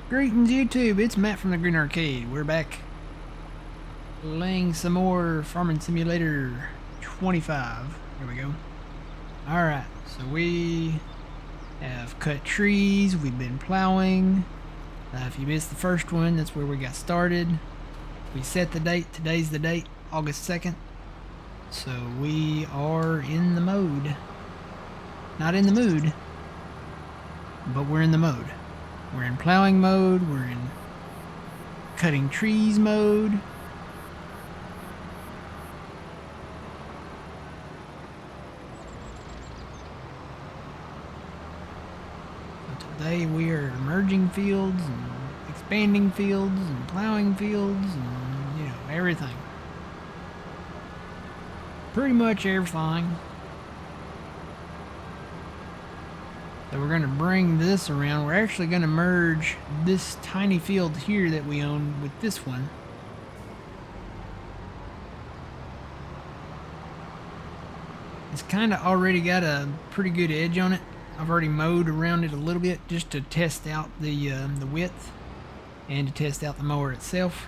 Greetings YouTube, it's Matt from the Green Arcade. We're back playing some more Farming Simulator 25. There we go. Alright, so we have cut trees, we've been plowing. If you missed the first one, that's where we got started. We set the date, today's the date, August 2nd. So we are in the mode. Not in the mood, but we're in the mode. We're in plowing mode, we're in cutting trees mode. So today we are merging fields and expanding fields and plowing fields and, you know, everything. Pretty much everything. So we're going to bring this around. We're actually going to merge this tiny field here that we own with this one. It's kind of already got a pretty good edge on it. I've already mowed around it a little bit just to test out the width and to test out the mower itself.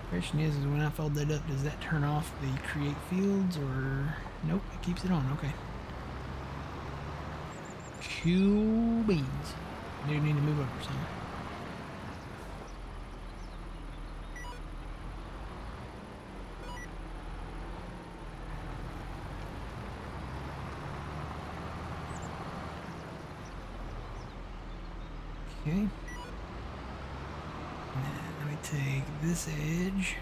Question is when I fold that up, does that turn off the create fields or nope, it keeps it on. Okay. Cool beans. I do need to move over some. Okay. Let me take this edge.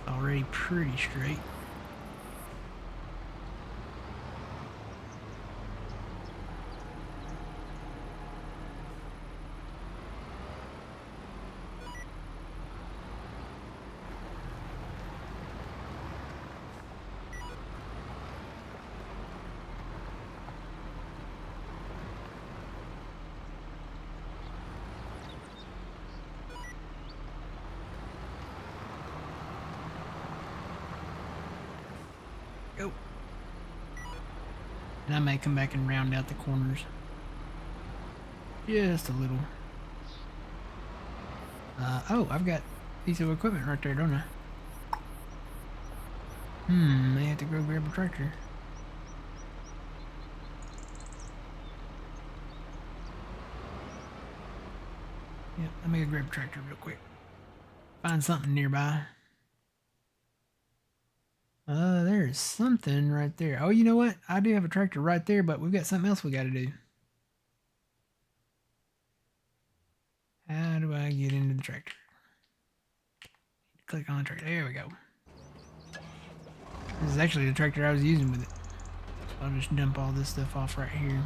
Already pretty straight. Go. And I may come back and round out the corners. Just a little. Oh, I've got a piece of equipment right there, don't I? I have to go grab a tractor. Yep, let me go grab a tractor real quick. Find something nearby. There's something right there. Oh, you know what? I do have a tractor right there, but we've got something else we got to do. How do I get into the tractor? Click on the tractor. There we go. This is actually the tractor I was using with it. So I'll just dump all this stuff off right here.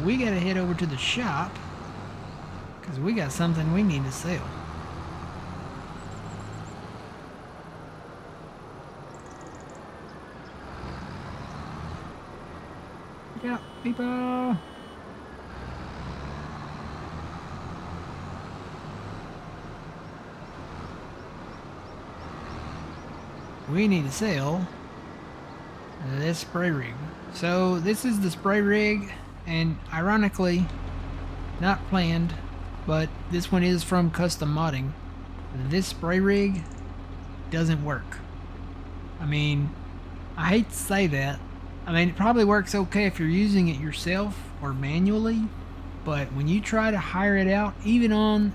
We gotta head over to the shop because we got something we need to sell. Yeah, people. We need to sell this spray rig. So this is the spray rig, and ironically, not planned, but this one is from Custom Modding. This spray rig doesn't work. I mean, I hate to say that. I mean, it probably works okay if you're using it yourself or manually, but when you try to hire it out, even on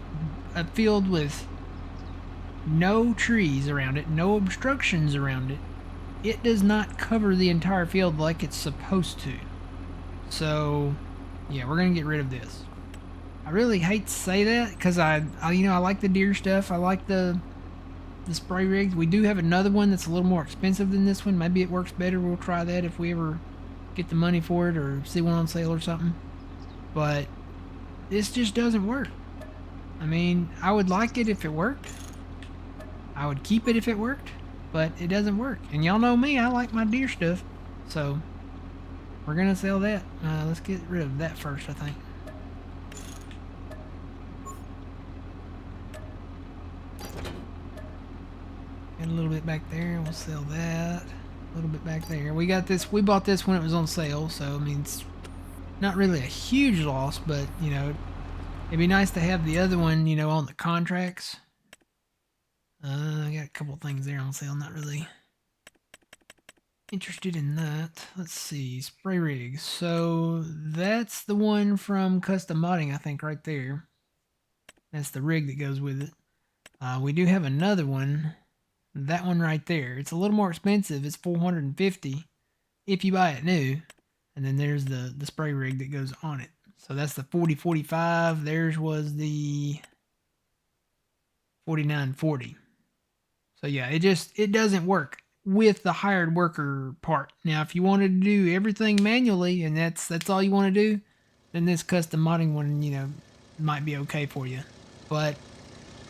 a field with no trees around it, no obstructions around it, it does not cover the entire field like it's supposed to. So, yeah, we're gonna get rid of this. I really hate to say that because I like the deer stuff. I like the spray rigs. We do have another one that's a little more expensive than this one. Maybe it works better. We'll try that if we ever get the money for it or see one on sale or something. But this just doesn't work. I mean, I would like it if it worked. I would keep it if it worked, but it doesn't work. And y'all know me, I like my deer stuff. So, we're gonna sell that. Let's get rid of that first, I think. Got a little bit back there, we'll sell that. A little bit back there. We got this, we bought this when it was on sale, so I mean, it's not really a huge loss, but, you know, it'd be nice to have the other one, you know, on the contracts. I got a couple things there on sale, not really interested in that. Let's see, spray rig. So that's the one from custom modding, I think, right there. That's the rig that goes with it. We do have another one. That one right there. It's a little more expensive. It's $450 if you buy it new. And then there's the spray rig that goes on it. So that's the 4045. Theirs was the 4940. So yeah, it doesn't work with the hired worker part. Now, if you wanted to do everything manually and that's all you want to do, then this custom modding one, you know, might be okay for you. But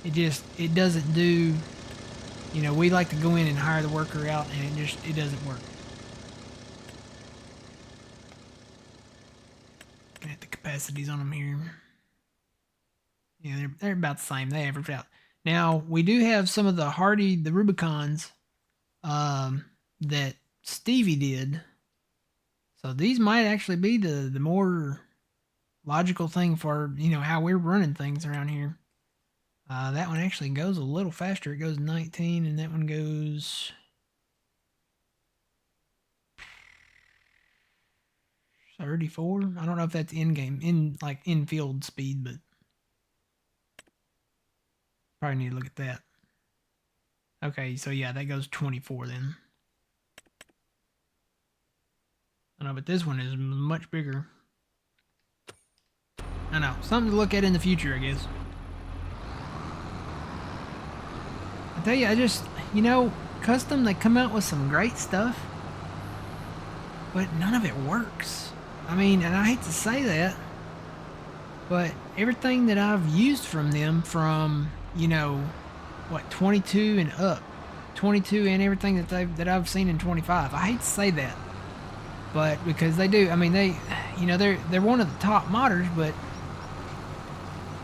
it doesn't do, you know, we like to go in and hire the worker out, and it doesn't work. Looking at the capacities on them here. Yeah, they're about the same. They average out. Now, we do have some of the the Rubicons that Stevie did. So these might actually be the more logical thing for, you know, how we're running things around here. That one actually goes a little faster. It goes 19, and that one goes 34. I don't know if that's in-field speed, but probably need to look at that. Okay, so yeah, that goes 24 then. I know, but this one is much bigger. I know, something to look at in the future, I guess. I tell you, you know, custom, they come out with some great stuff, but none of it works. I mean, and I hate to say that, but everything that I've used from them, from, you know, what, 22 and up, 22 and everything that I've seen in 25. I hate to say that, but because they do, I mean, you know, they're one of the top modders, but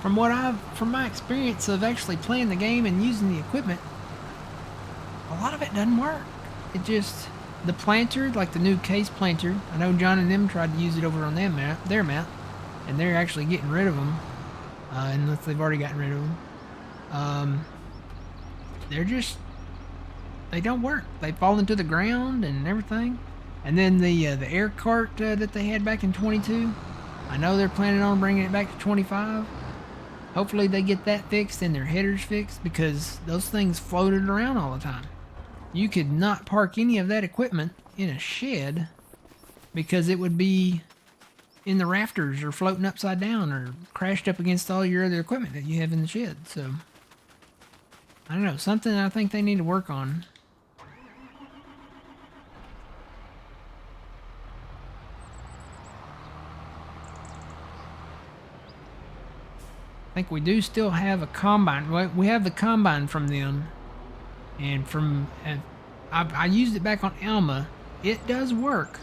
from my experience of actually playing the game and using the equipment, a lot of it doesn't work. It just, the planter, like the new case planter, I know John and them tried to use it over on their map, and they're actually getting rid of them, unless they've already gotten rid of them. They don't work. They fall into the ground and everything. And then the air cart that they had back in 22, I know they're planning on bringing it back to 25. Hopefully they get that fixed and their headers fixed, because those things floated around all the time. You could not park any of that equipment in a shed, because it would be in the rafters or floating upside down or crashed up against all your other equipment that you have in the shed. So, I don't know, something I think they need to work on. I think we do still have a combine. We have the combine from them, and I used it back on Alma. It does work.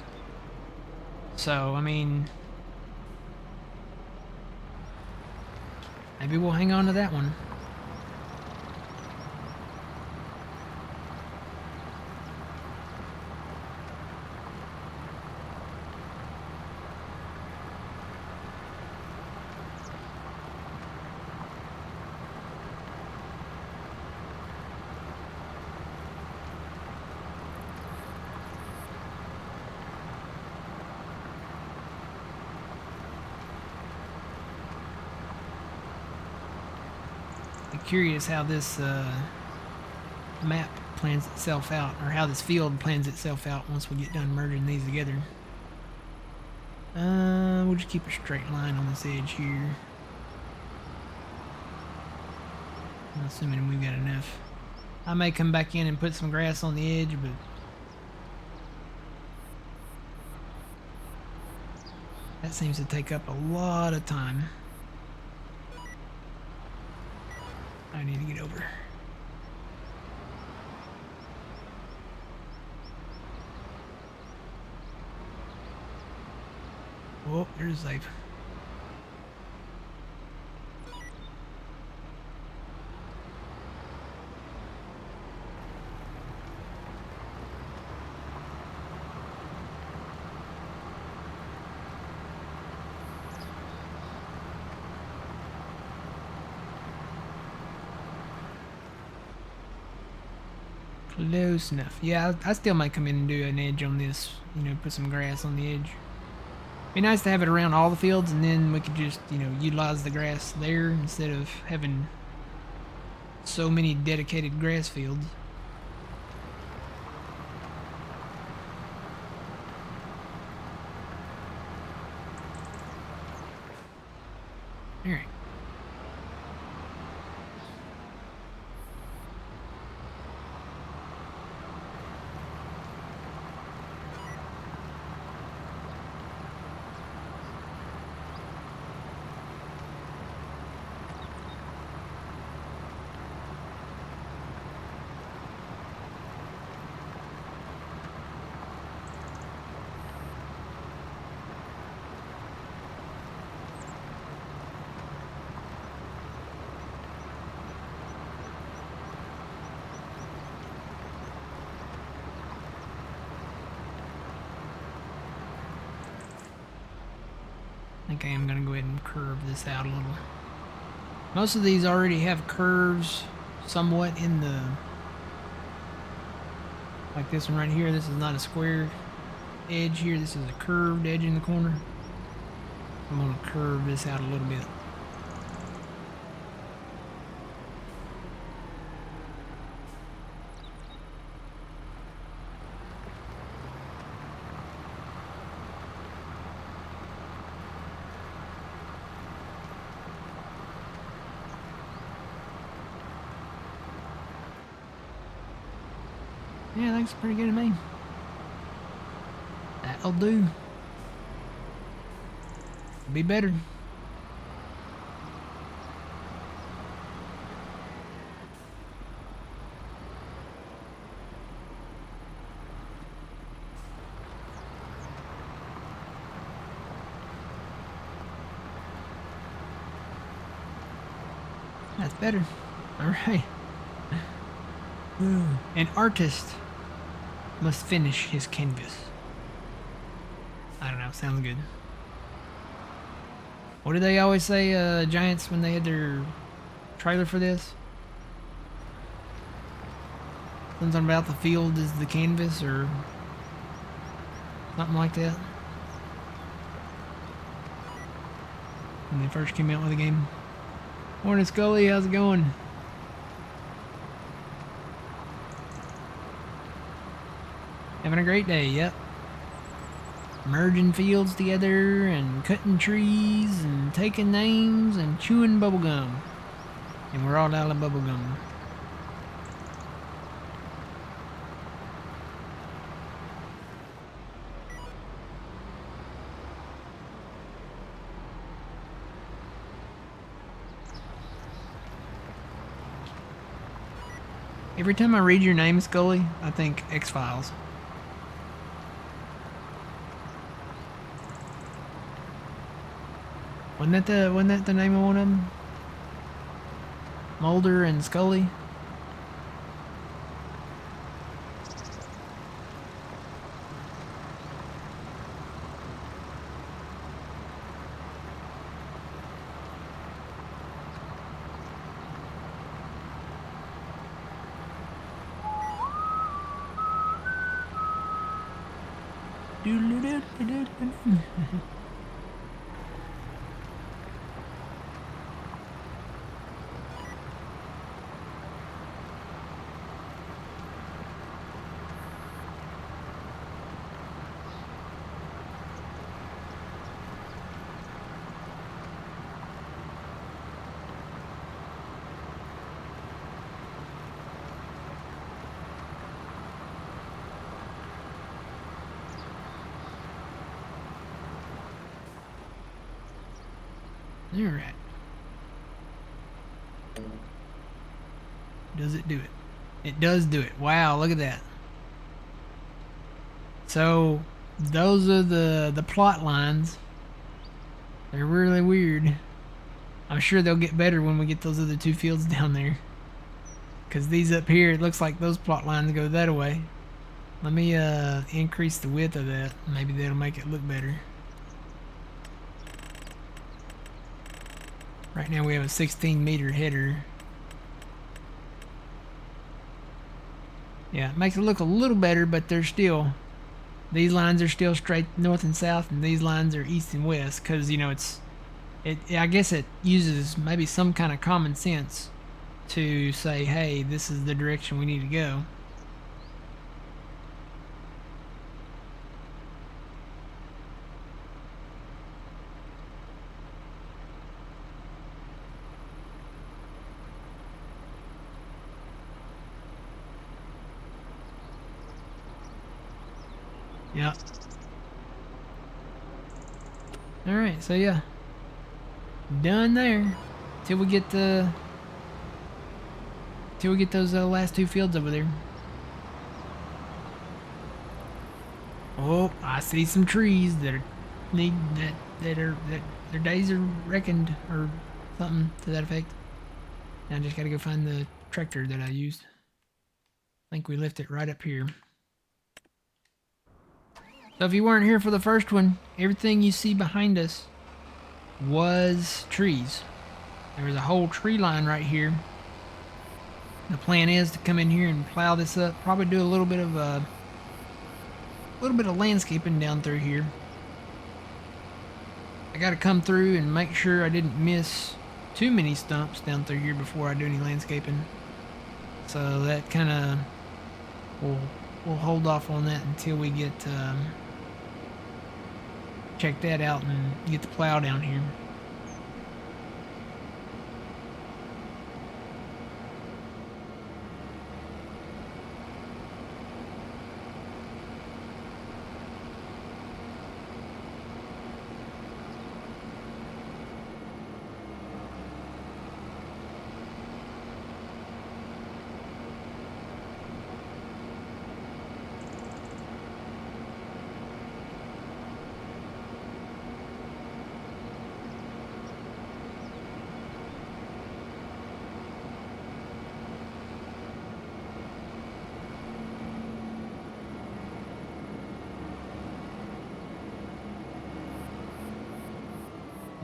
So, I mean, maybe we'll hang on to that one. Curious how this map plans itself out, or how this field plans itself out once we get done merging these together. We'll just keep a straight line on this edge here. I'm assuming we've got enough. I may come back in and put some grass on the edge, but that seems to take up a lot of time. I need to get over. Oh, there's safe. Close enough. Yeah, I still might come in and do an edge on this. You know, put some grass on the edge. Be nice to have it around all the fields, and then we could just, you know, utilize the grass there instead of having so many dedicated grass fields. All right. I think I am going to go ahead and curve this out a little. Most of these already have curves somewhat in the... Like this one right here, this is not a square edge here, this is a curved edge in the corner. I'm going to curve this out a little bit. Yeah, that looks pretty good to me. That'll do. Be better. That's better. All right. An artist must finish his canvas. I don't know, sounds good. What did they always say, Giants, when they had their trailer for this? Something about the field is the canvas, or something like that. When they first came out with the game. Morning, Scully, how's it going? Having a great day, yep. Merging fields together and cutting trees and taking names and chewing bubblegum. And we're all out of bubblegum. Every time I read your name, Scully, I think X-Files. Wasn't that the name of one of them? Mulder and Scully? Alright. Does it do it? It does do it. Wow, look at that. So those are the plot lines. They're really weird. I'm sure they'll get better when we get those other two fields down there. Because these up here, it looks like those plot lines go that way. Let me increase the width of that. Maybe that'll make it look better. Right now we have a 16-meter header. Yeah, it makes it look a little better, but they're still... These lines are still straight north and south, and these lines are east and west. Because, you know, I guess it uses maybe some kind of common sense to say, hey, this is the direction we need to go. Yep. Alright, so yeah. Done there. Till we get those last two fields over there. Oh, I see some trees that are that their days are reckoned or something to that effect. And I just gotta go find the tractor that I used. I think we left it right up here. So if you weren't here for the first one, everything you see behind us was trees. There was a whole tree line right here. The plan is to come in here and plow this up. Probably do a little bit of landscaping down through here. I got to come through and make sure I didn't miss too many stumps down through here before I do any landscaping. So that kind of we'll hold off on that until we get check that out and get the plow down here.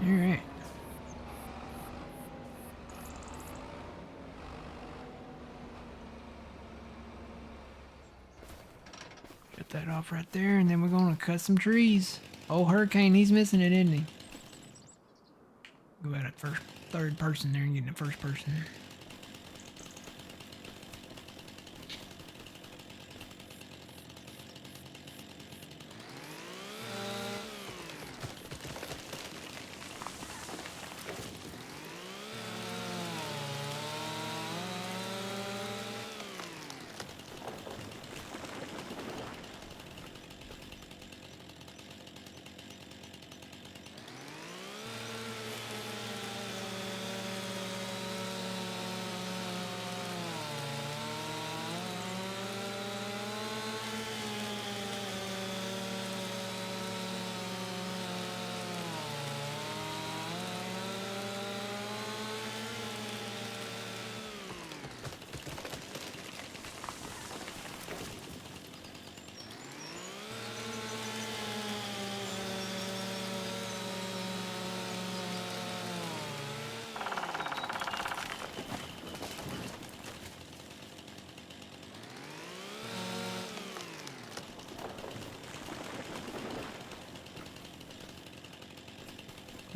Alright. Shut that off right there, and then we're going to cut some trees. Oh, Hurricane, he's missing it, isn't he? Go out at third person there and get in the first person.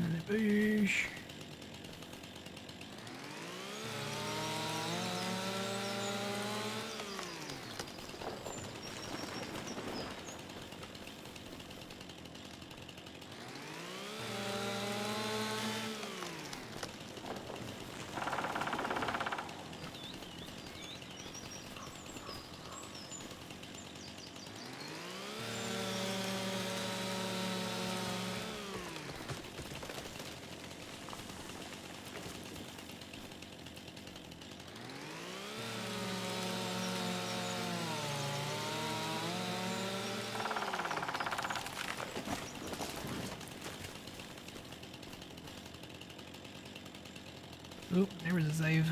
And the bush. Oop, there was a save.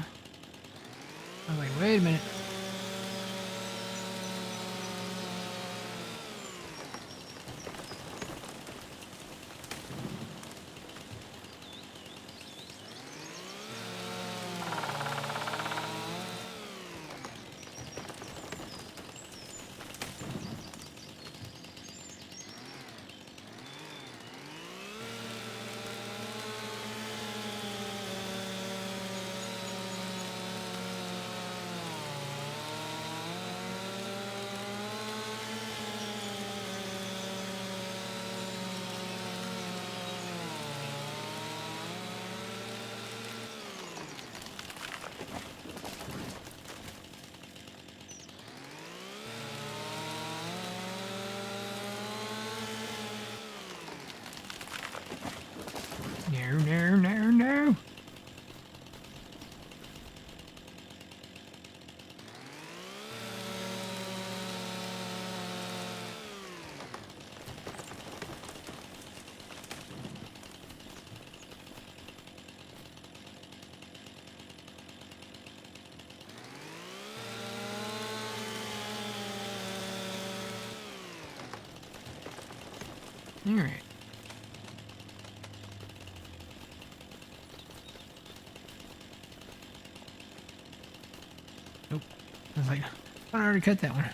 I was like, wait a minute. No, no, no, no. All right. Nope. I was like, I already cut that one.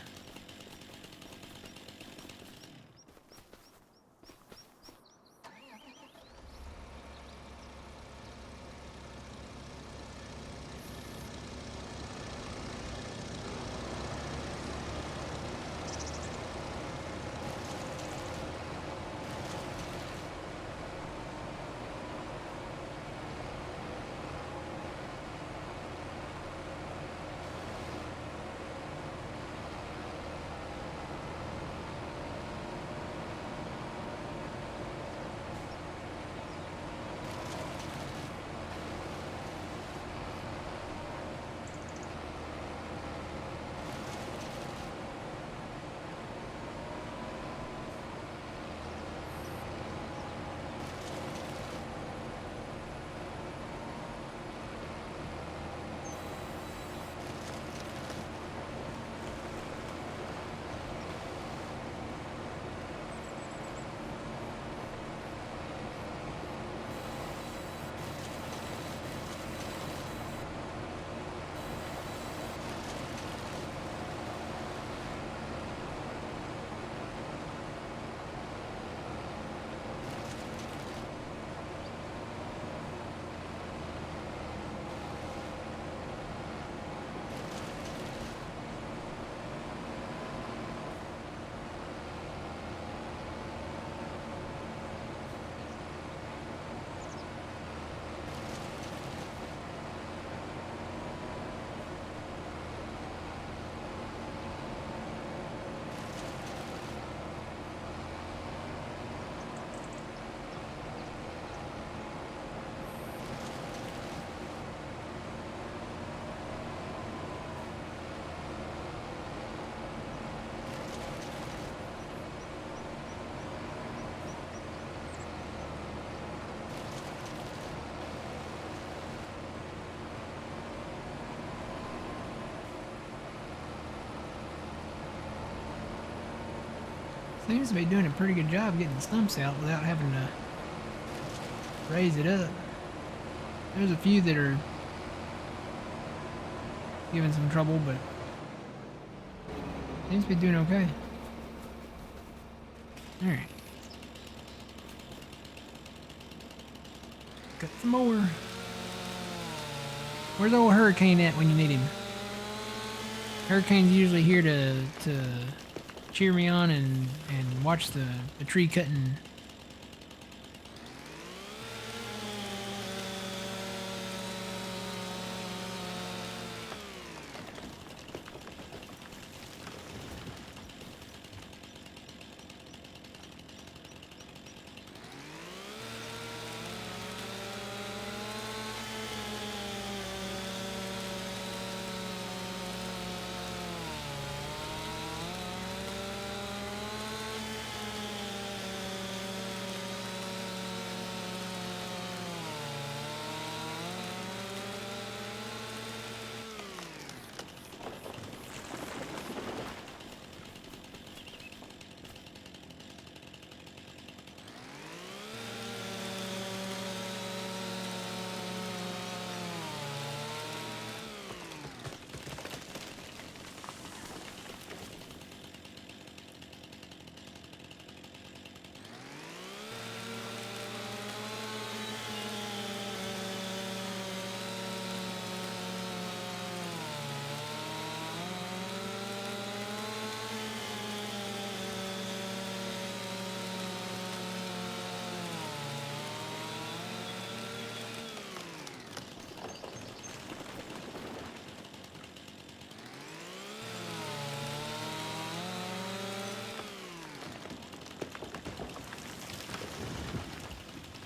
Seems to be doing a pretty good job getting the stumps out without having to raise it up. There's a few that are giving some trouble, but seems to be doing okay. Alright. Got some more. Where's old Hurricane at when you need him? Hurricane's usually here to cheer me on and watch the tree cutting.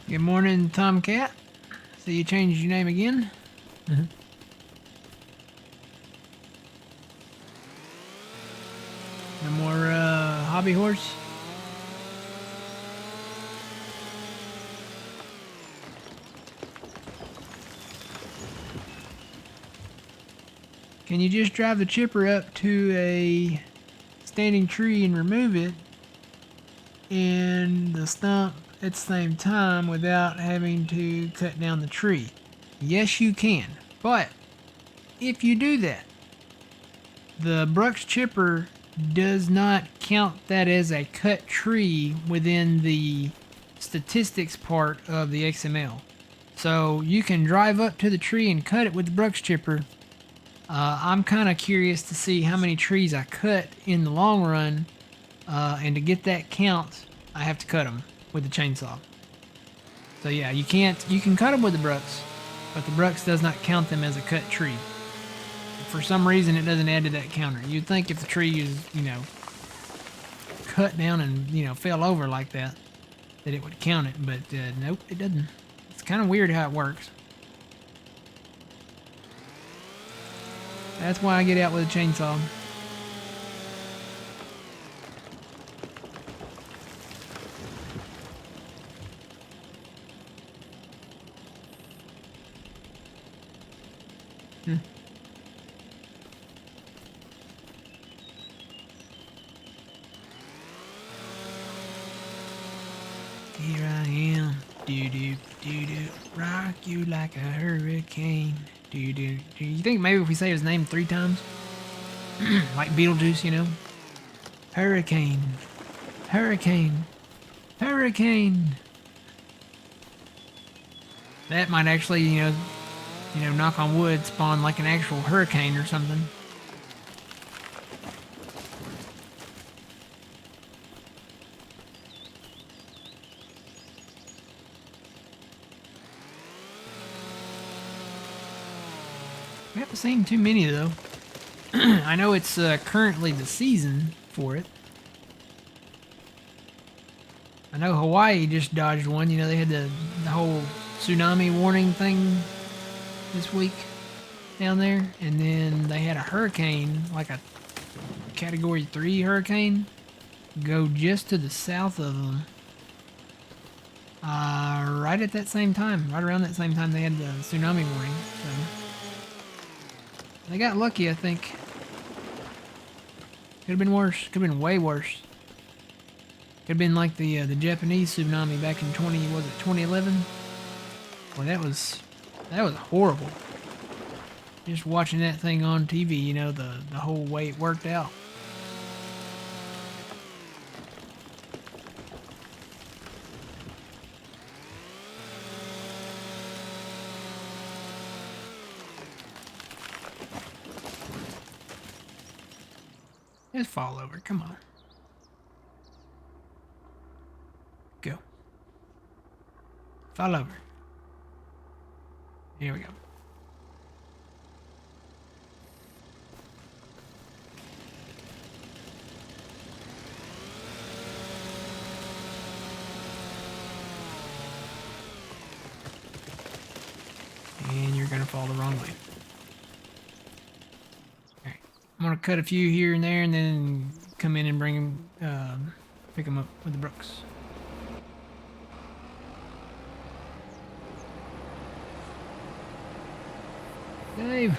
Good morning, Tomcat. So you changed your name again? No more hobby horse? Can you just drive the chipper up to a standing tree and remove it and the stump at the same time without having to cut down the tree? Yes, you can. But if you do that, the Brooks chipper does not count that as a cut tree within the statistics part of the XML. So you can drive up to the tree and cut it with the Brooks chipper. I'm kind of curious to see how many trees I cut in the long run, and to get that count, I have to cut them with the chainsaw. So yeah, you can cut them with the Brooks, but the Brooks does not count them as a cut tree. For some reason, it doesn't add to that counter. You'd think if the tree is, cut down and, fell over like that, that it would count it, but nope, it doesn't. It's kind of weird how it works. That's why I get out with a chainsaw. Here I am, doo-doo, doo-doo, rock you like a hurricane, doo-doo. Do you think maybe if we say his name 3 times, like Beetlejuice, Hurricane, hurricane, hurricane. That might actually, knock on wood, spawn like an actual hurricane or something. We haven't seen too many though. I know it's currently the season for it. I know Hawaii just dodged one. They had the whole tsunami warning thing this week down there, and then they had a hurricane, like a Category 3 hurricane, go just to the south of them. Right at that same time, right around that same time they had the tsunami warning. So they got lucky, I think. Could have been worse. Could have been way worse. Could have been like the Japanese tsunami back in 2011? Well, that was horrible. Just watching that thing on TV, the whole way it worked out. Just fall over, come on. Go. Fall over. Here we go. And you're gonna fall the wrong way. Alright. I'm gonna cut a few here and there and then come in and bring them, pick them up with the Brooks. Dave.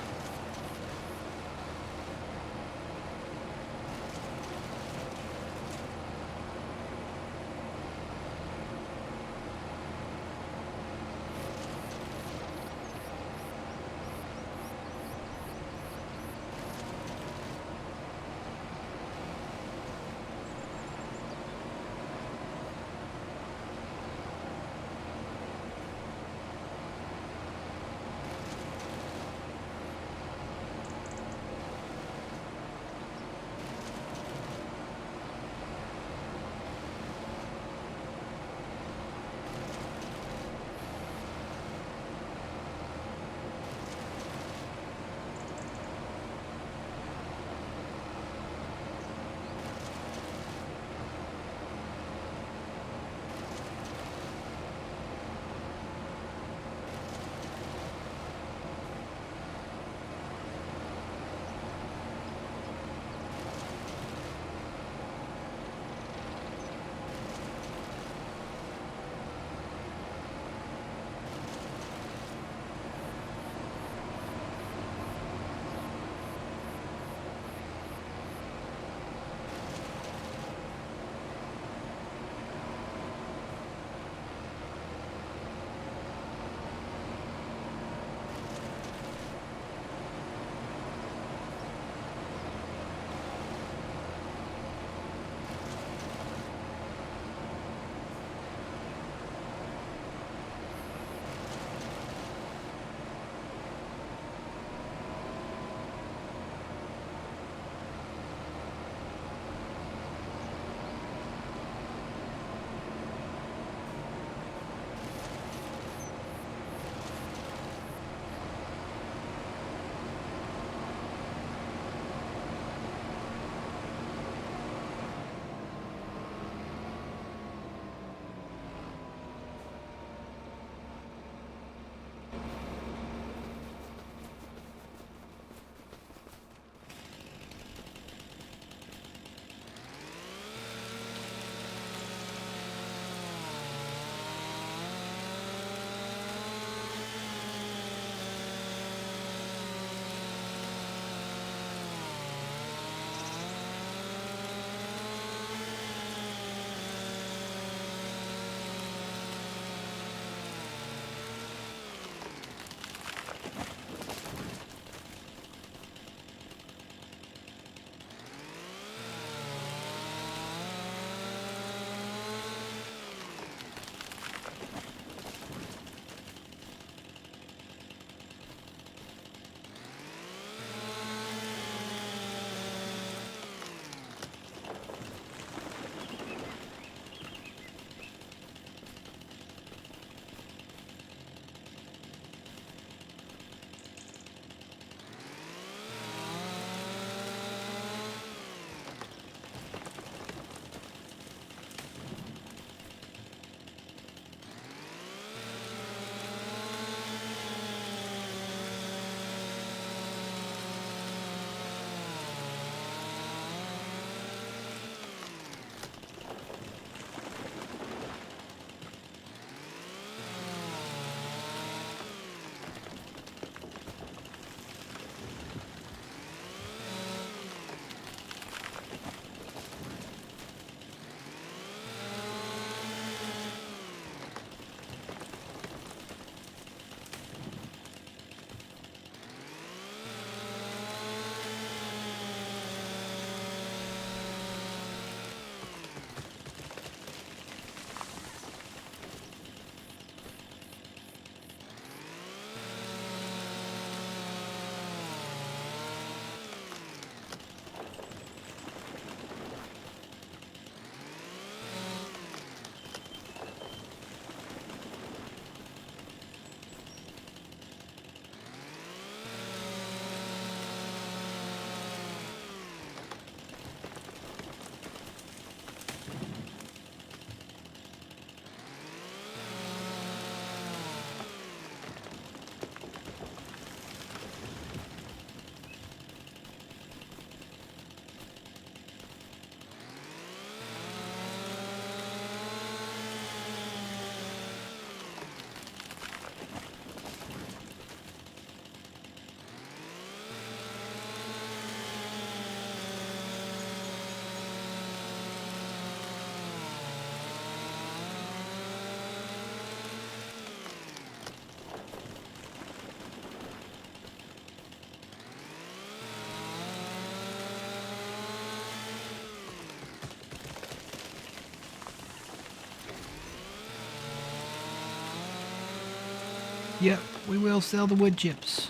We will sell the wood chips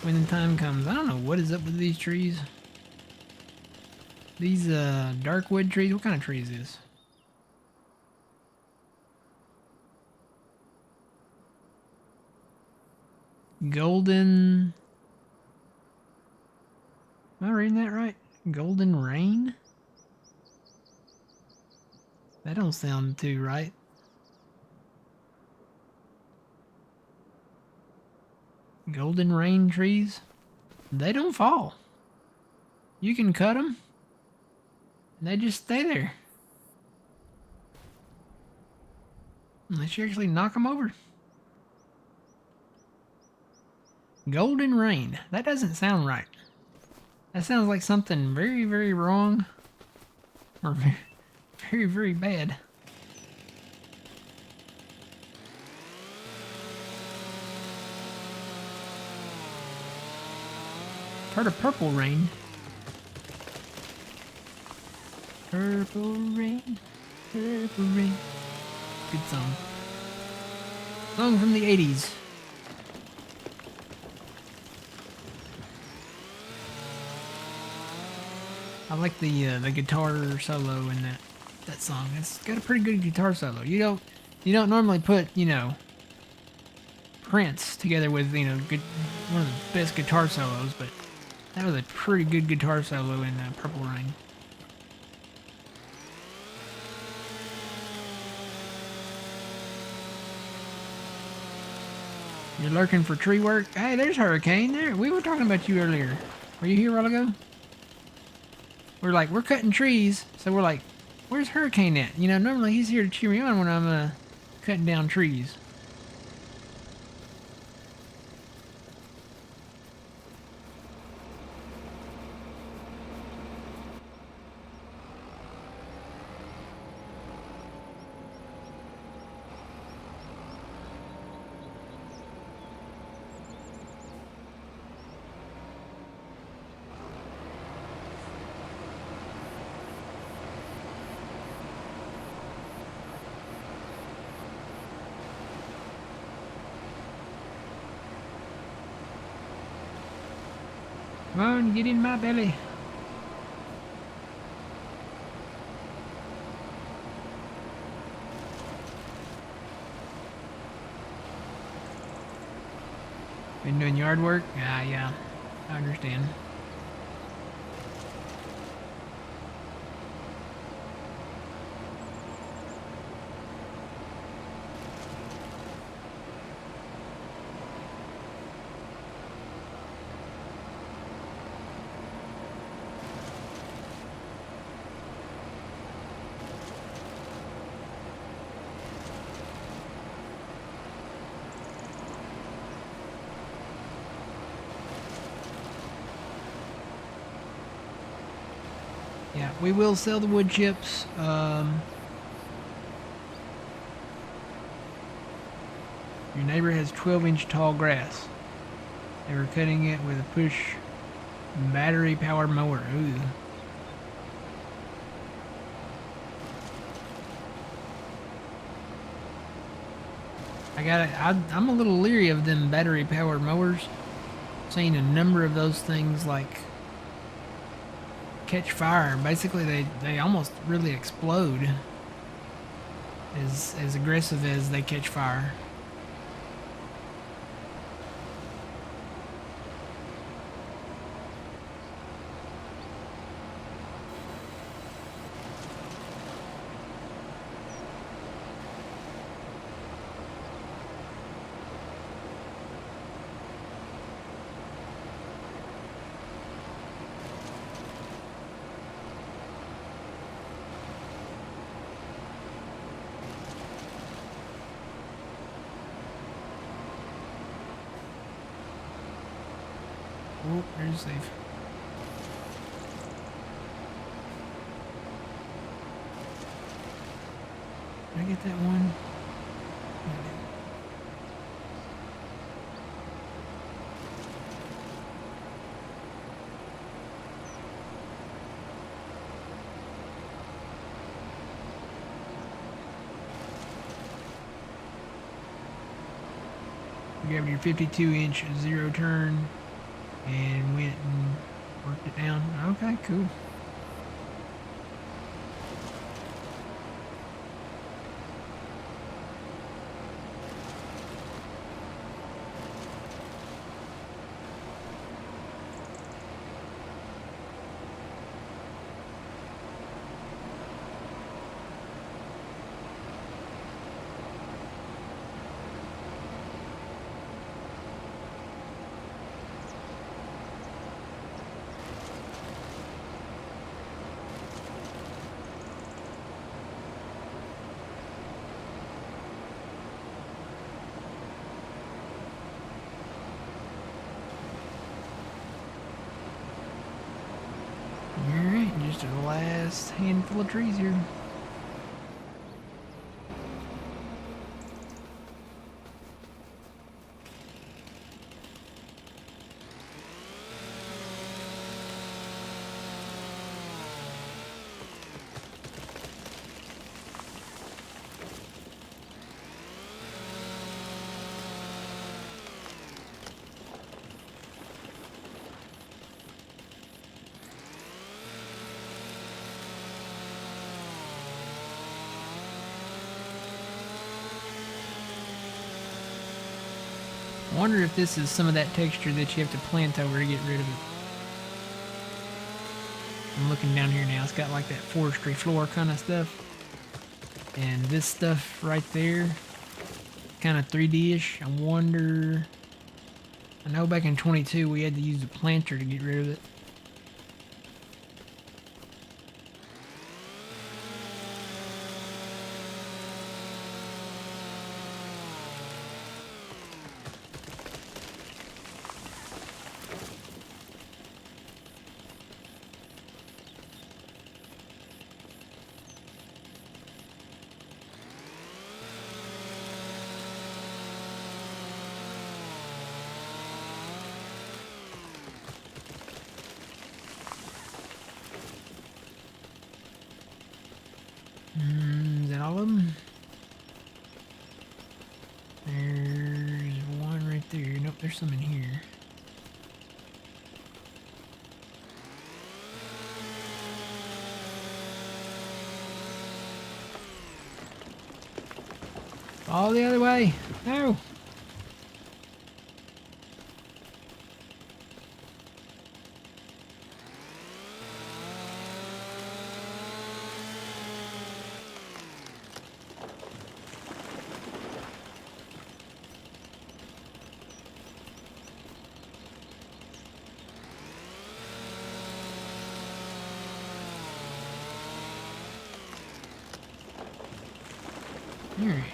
when the time comes. I don't know what is up with these trees. These dark wood trees. What kind of tree is this? Golden. Am I reading that right? Golden rain? That don't sound too right. Golden rain trees? They don't fall. You can cut them. And they just stay there. Unless you actually knock them over. Golden rain. That doesn't sound right. That sounds like something very, very wrong. Or very, very, very bad. Heard of purple rain. Purple rain, purple rain. Good song. Song from the 80s. I like the guitar solo in that song. It's got a pretty good guitar solo. You don't normally put, you know, Prince together with, you know, one of the best guitar solos, but that was a pretty good guitar solo in Purple Rain. You're lurking for tree work? Hey, there's Hurricane. There, we were talking about you earlier. Were you here a while ago? We're cutting trees, so we're like, where's Hurricane at? You know, normally he's here to cheer me on when I'm cutting down trees. Come on, get in my belly. Been doing yard work? Yeah, I understand. Yeah, we will sell the wood chips. Your neighbor has 12-inch tall grass. They were cutting it with a push battery powered mower. Ooh. I'm a little leery of them battery powered mowers. Seen a number of those things like catch fire. Basically they almost really explode as aggressive as they catch fire. Oh, there's safe. Did I get that one? You grabbed your 52-inch zero turn and went and worked it down. Okay, cool. Alright, just the last handful of trees here. I wonder if this is some of that texture that you have to plant over to get rid of it. I'm looking down here now. It's got like that forestry floor kind of stuff. And this stuff right there, kind of 3D-ish. I wonder... I know back in 22 we had to use a planter to get rid of it. Is that all of them? There's one right there. Nope, there's some in here. All the other way. No. All right.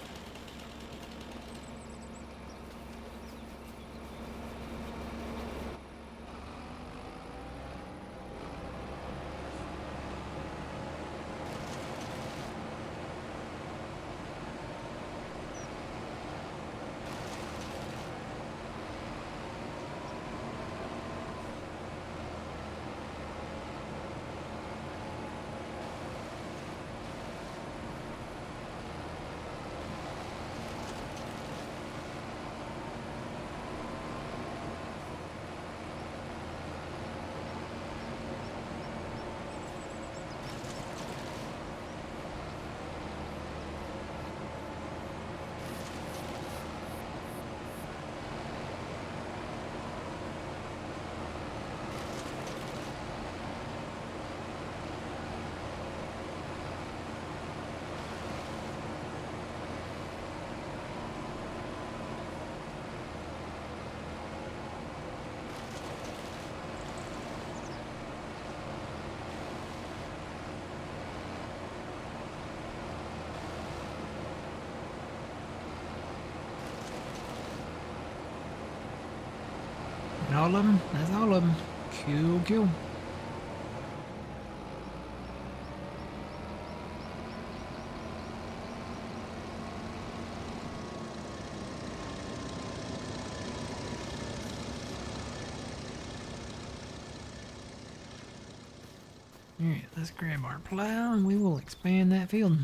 And all of them? That's all of them. Cool, cool. Alright, let's grab our plow and we will expand that field.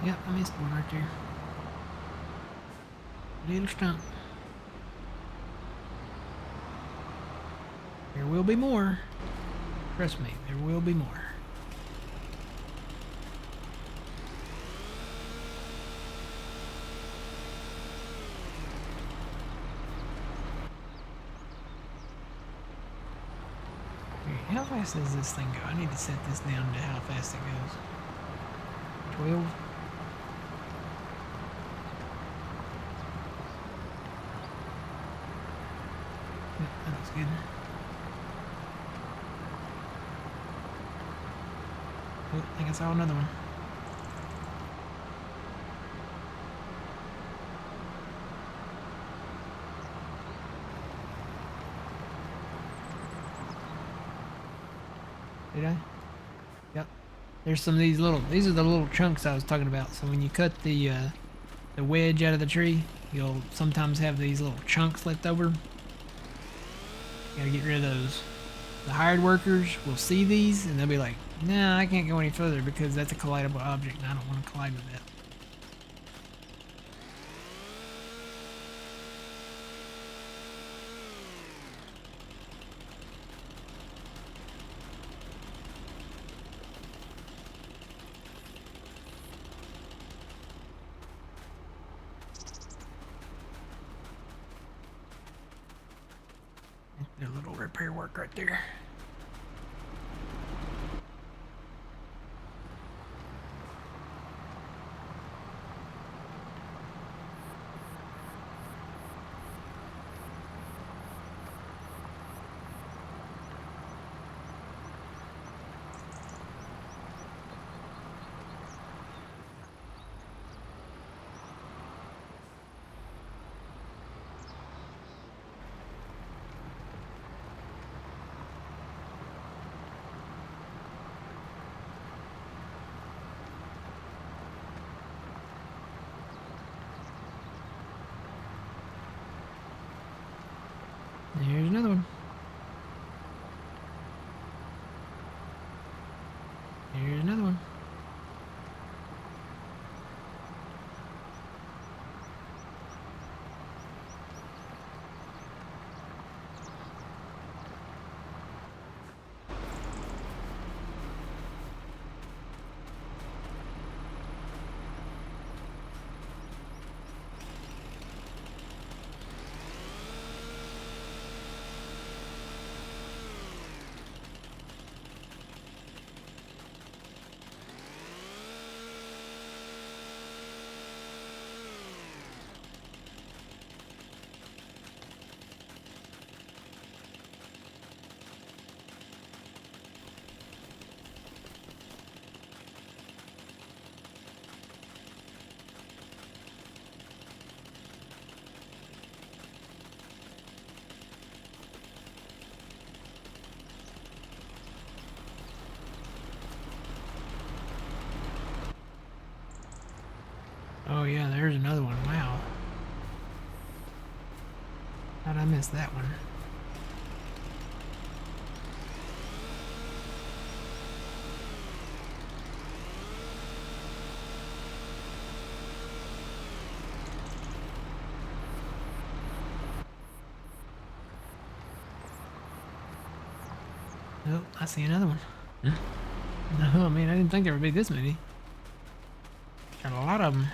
Yep, I missed one right there. Little stump. There will be more. Trust me, there will be more. How fast does this thing go? I need to set this down to how fast it goes. 12. Yep, that looks good. Oh, I think I saw another one. Did I? Yep. There's some of these these are the little chunks I was talking about. So when you cut the wedge out of the tree, you'll sometimes have these little chunks left over. You gotta get rid of those. The hired workers will see these and they'll be like, nah, I can't go any further because that's a collidable object and I don't want to collide with that. A little repair work right there. Here's another one. Here's another one. Oh yeah, there's another one. Wow. How'd I miss that one? Oh, I see another one. No, man, I didn't think there would be this many. Got a lot of them.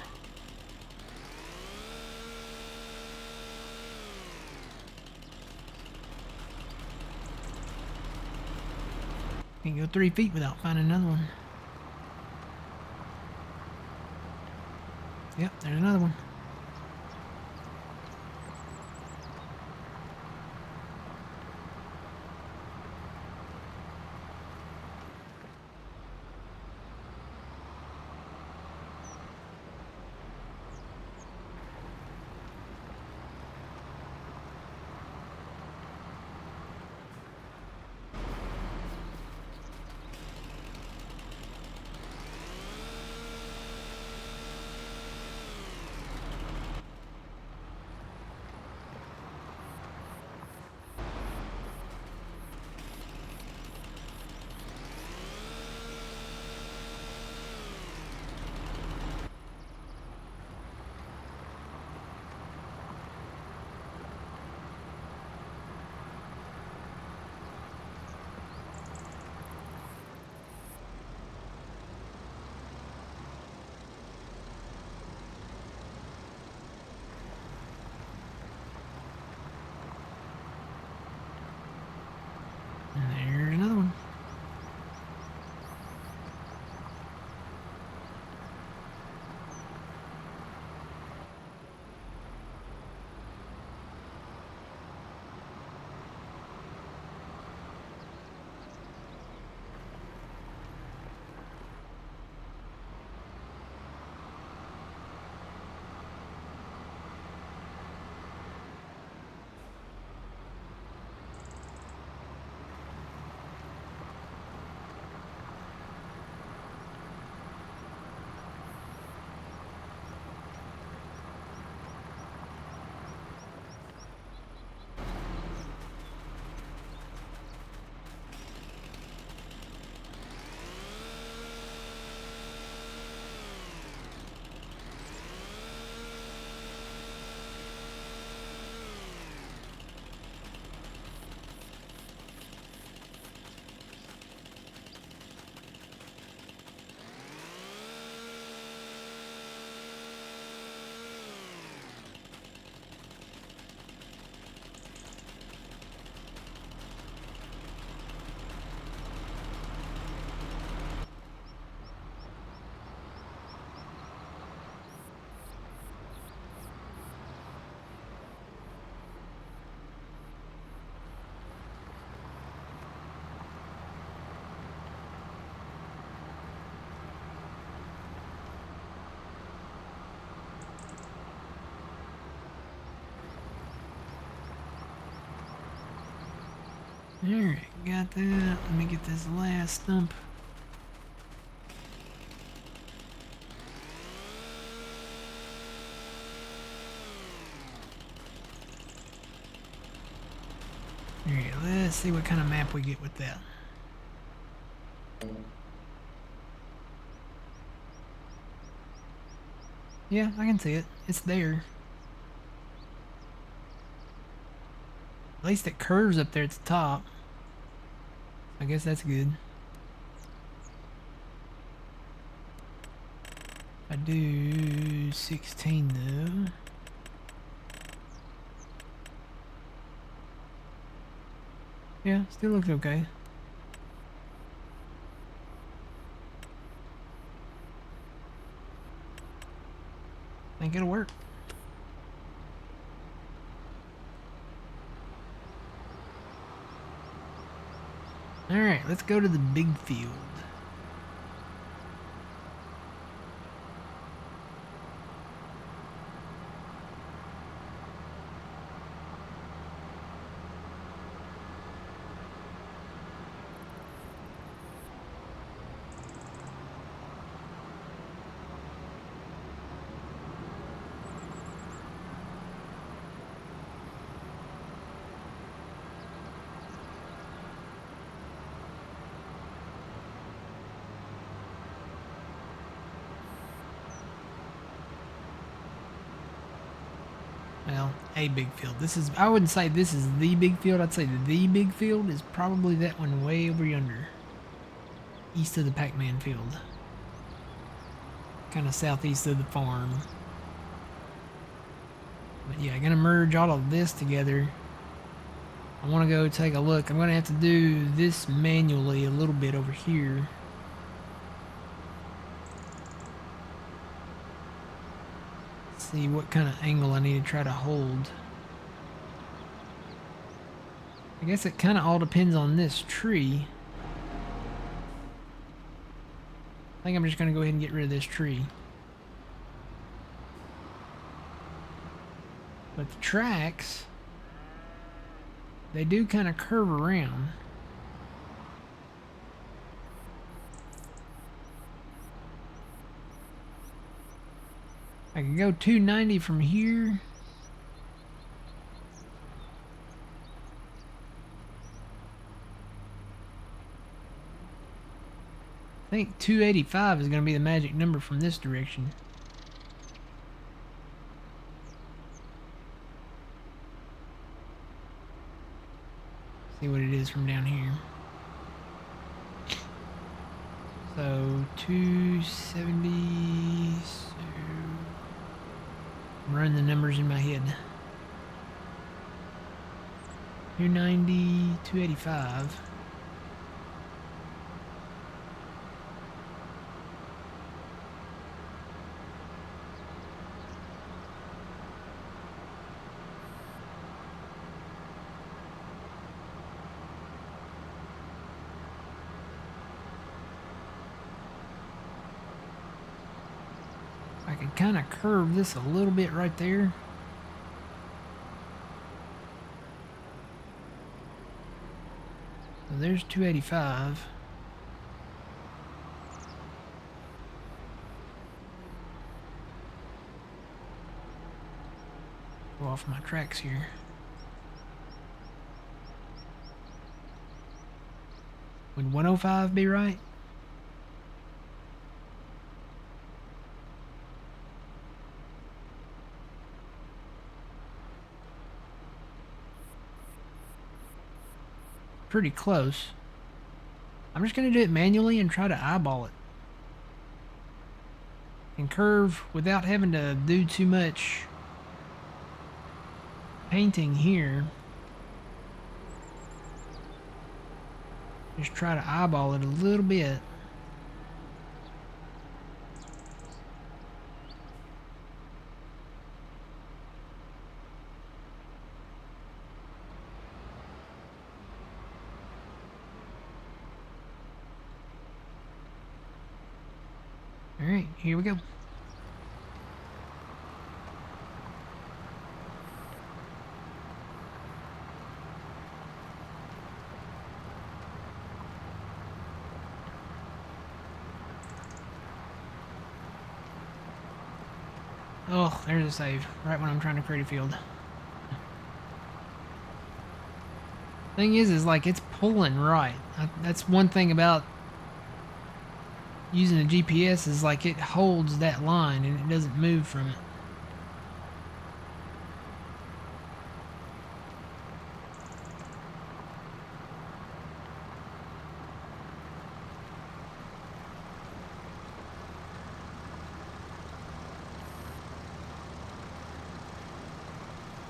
Can't go 3 feet without finding another one. Yep, there's another one. Alright, got that. Let me get this last stump. Alright, let's see what kind of map we get with that. Yeah, I can see it. It's there. At least it curves up there at the top. I guess that's good. I do 16 though. Yeah, still looks okay. Think it'll work. Alright, let's go to the big field. Well, a big field. This is, I wouldn't say this is the big field. I'd say the big field is probably that one way over yonder. East of the Pac-Man field. Kind of southeast of the farm. But yeah, I'm going to merge all of this together. I want to go take a look. I'm going to have to do this manually a little bit over here. See what kind of angle I need to try to hold. I guess it kind of all depends on this tree. I think I'm just going to go ahead and get rid of this tree. But the tracks, they do kind of curve around. I can go 290 from here. I think 285 is going to be the magic number from this direction. See what it is from down here. So 270. So I'm running the numbers in my head. 290, 285. I can kind of curve this a little bit right there. So there's 285. Go off my tracks here. Would 105 be right? Pretty close. I'm just going to do it manually and try to eyeball it. And curve without having to do too much painting here. Just try to eyeball it a little bit. Alright, here we go. Oh, there's a save. Right when I'm trying to create a field. Thing is like it's pulling right. That's one thing about using a GPS is like it holds that line and it doesn't move from it.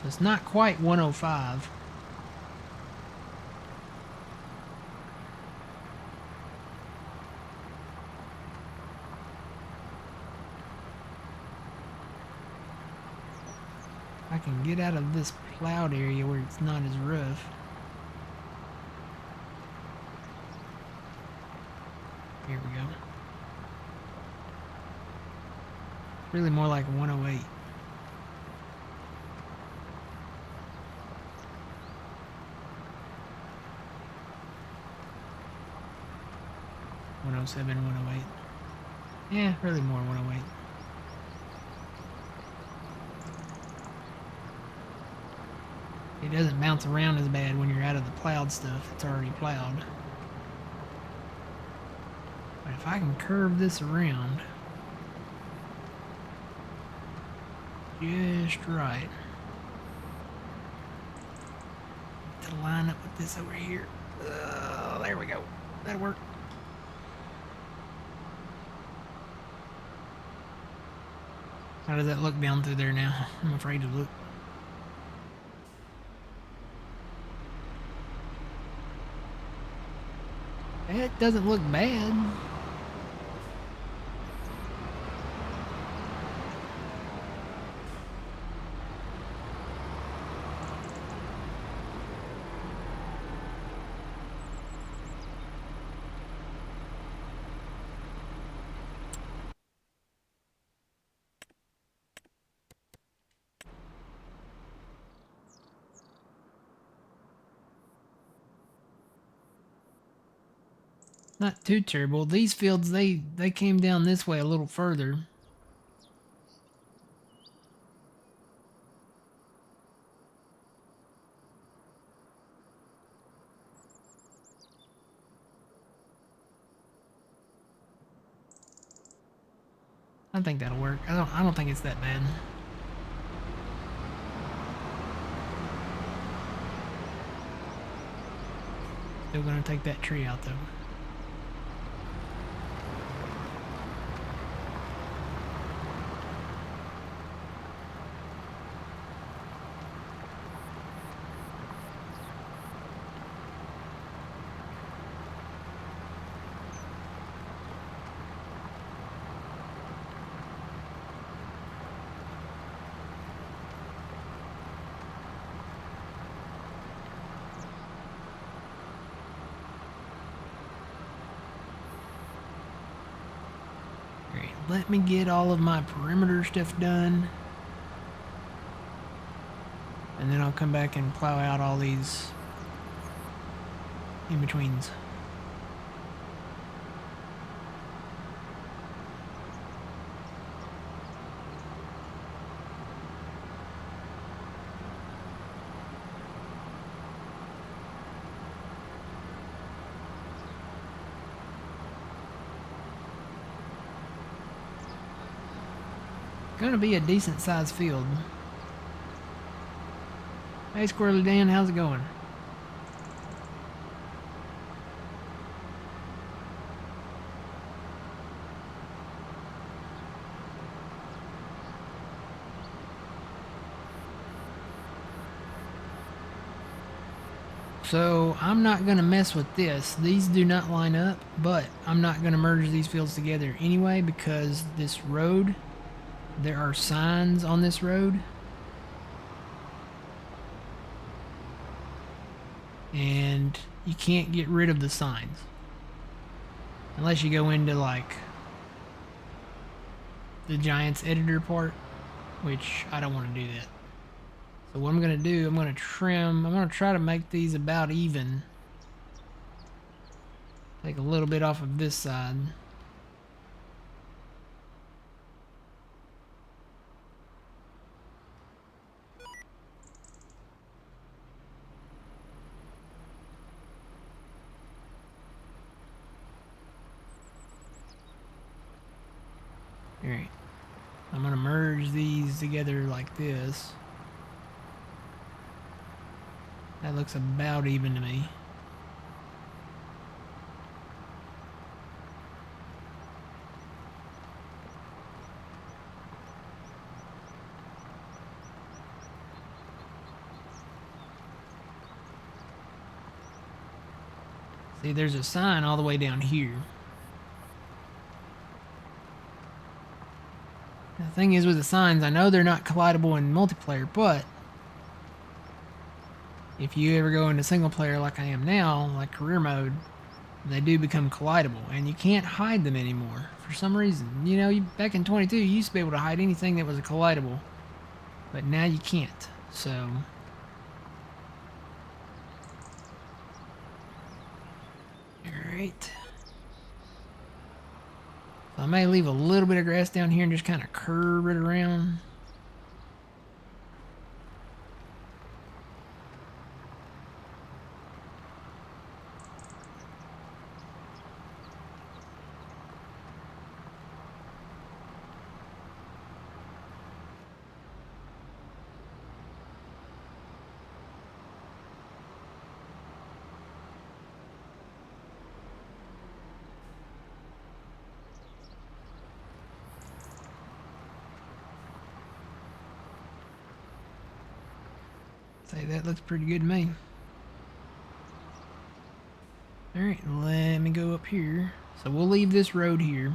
It's not quite 105. I can get out of this plowed area where it's not as rough. Here we go. Really more like 108. '07, 108. Yeah, really more 108. It doesn't bounce around as bad when you're out of the plowed stuff. It's already plowed. But if I can curve this around just right to line up with this over here. There we go. That'll work. How does that look down through there now? I'm afraid to look. It doesn't look bad. Not too terrible. These fields, they came down this way a little further. I think that'll work. I don't think it's that bad. Still gonna take that tree out though. Let me get all of my perimeter stuff done. And then I'll come back and plow out all these in-betweens. Gonna be a decent sized field. Hey Squirrely Dan, how's it going? So I'm not gonna mess with this. These do not line up, but I'm not gonna merge these fields together anyway because this road, there are signs on this road. And you can't get rid of the signs. Unless you go into like the Giants editor part, which I don't want to do that. So what I'm going to do, I'm going to trim, I'm going to try to make these about even. Take a little bit off of this side. merge these together like this. That looks about even to me. See, there's a sign all the way down here. The thing is with the signs, I know they're not collidable in multiplayer, but if you ever go into single player like I am now, like career mode, they do become collidable, and you can't hide them anymore for some reason. You know, back in 22, you used to be able to hide anything that was a collidable, but now you can't. So alright. So I may leave a little bit of grass down here and just kind of curve it around. Say that looks pretty good to me. Alright, let me go up here. So we'll leave this road here.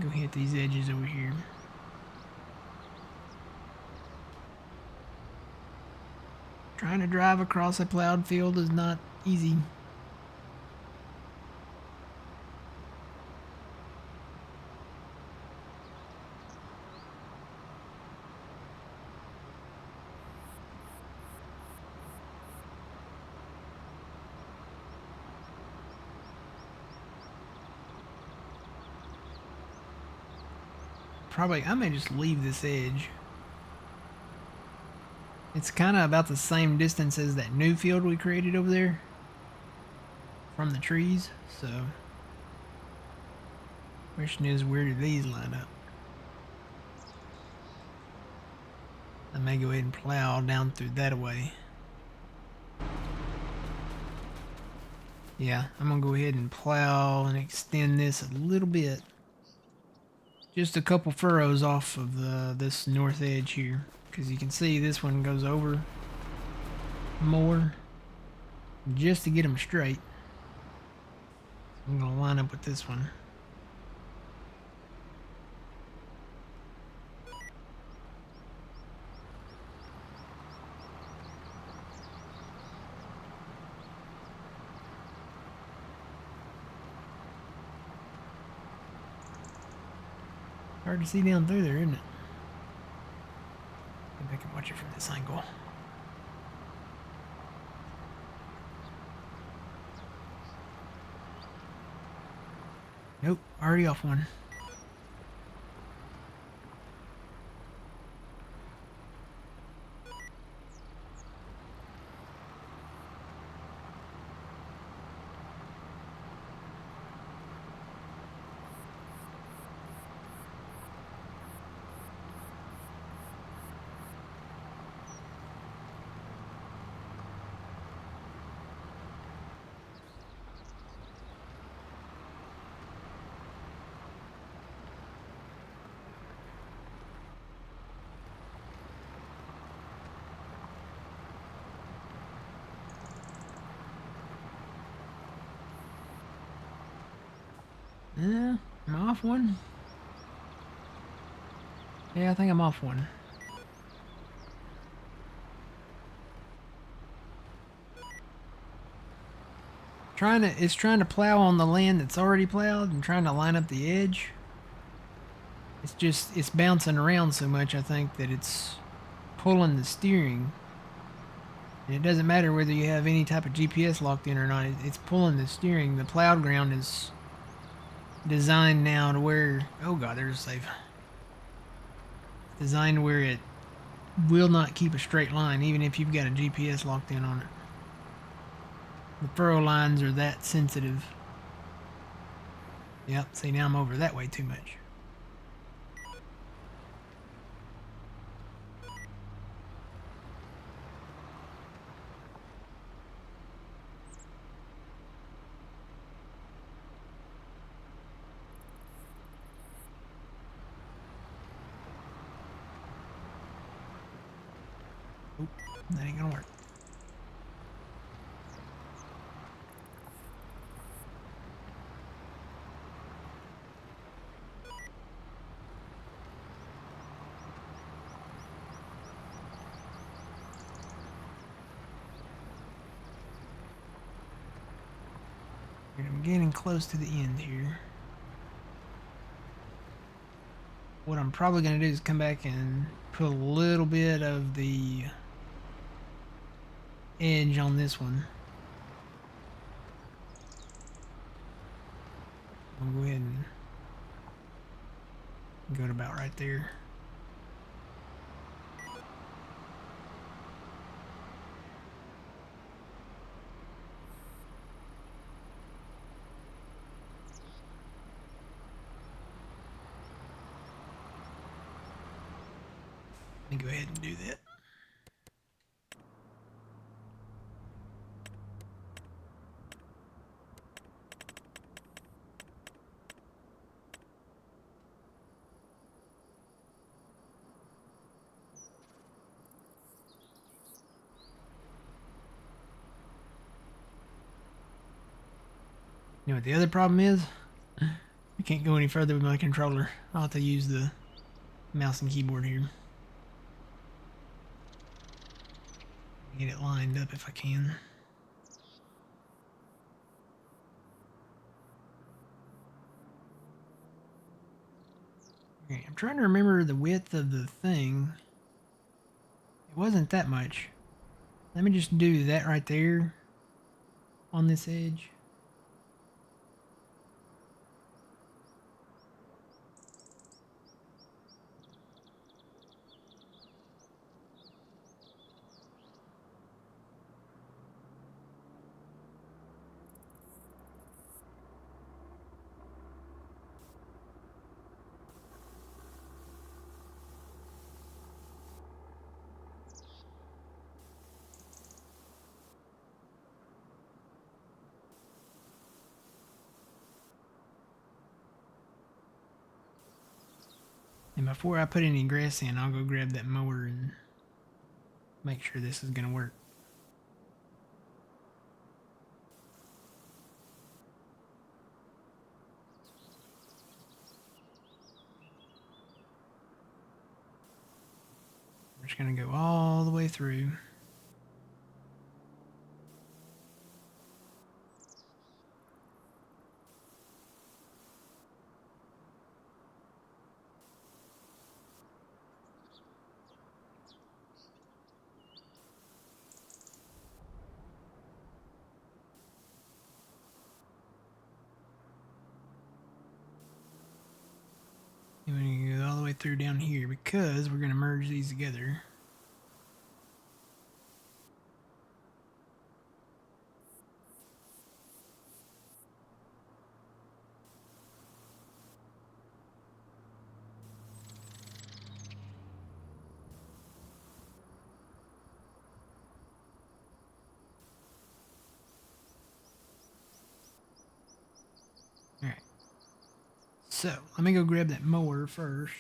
Go hit these edges over here. Trying to drive across a plowed field is not easy. Probably, I may just leave this edge. It's kind of about the same distance as that new field we created over there from the trees, so question is, where do these line up? I may go ahead and plow down through that way. Yeah, I'm gonna go ahead and plow and extend this a little bit. Just a couple furrows off of this north edge here, because you can see this one goes over more, just to get them straight. I'm gonna line up with this one. Hard to see down through there, isn't it? Maybe I can watch it from this angle. Nope, already off one. I'm off one. Yeah, I think I'm off one. It's trying to plow on the land that's already plowed and trying to line up the edge. It's bouncing around so much, I think, that it's pulling the steering. And it doesn't matter whether you have any type of GPS locked in or not, it's pulling the steering. The plowed ground is designed now to where, oh god, there's a save. Designed where it will not keep a straight line, even if you've got a GPS locked in on it. The furrow lines are that sensitive. Yep, see now I'm over that way too much. Oop, that ain't gonna work. I'm getting close to the end here. What I'm probably going to do is come back and put a little bit of the edge on this one. I'll go ahead and go to about right there. Let me go ahead and do that. You know what the other problem is? I can't go any further with my controller. I'll have to use the mouse and keyboard here. Get it lined up if I can. Okay, I'm trying to remember the width of the thing. It wasn't that much. Let me just do that right there on this edge. And before I put any grass in, I'll go grab that mower and make sure this is going to work. We're just going to go all the way through. And we're going to go all the way through down here because we're going to merge these together. Alright. So, let me go grab that mower first.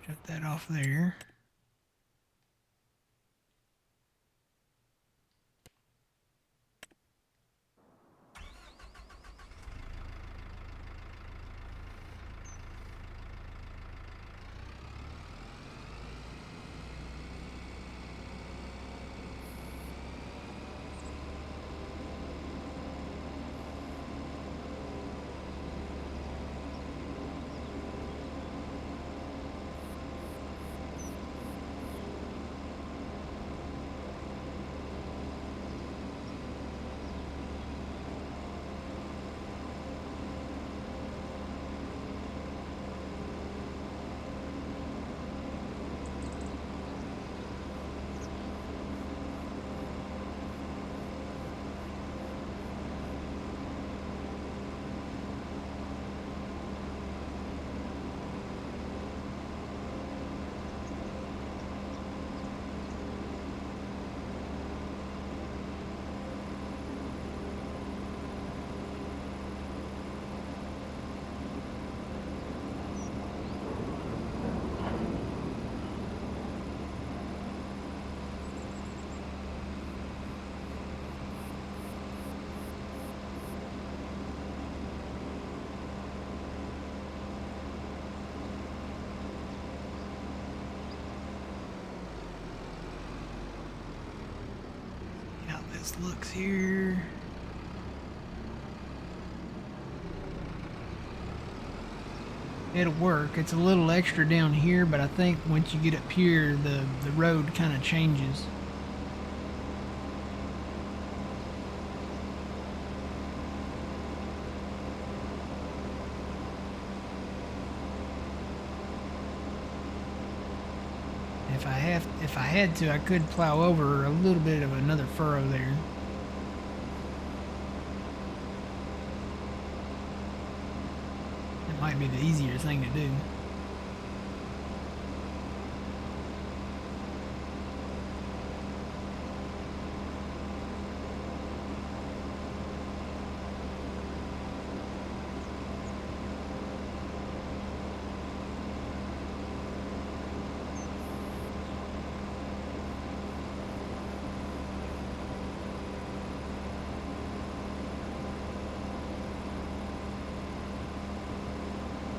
Shut that off there. this looks here. It'll work. It's a little extra down here, but I think once you get up here, the road kind of changes. If I had to, I could plow over a little bit of another furrow there. It might be the easier thing to do.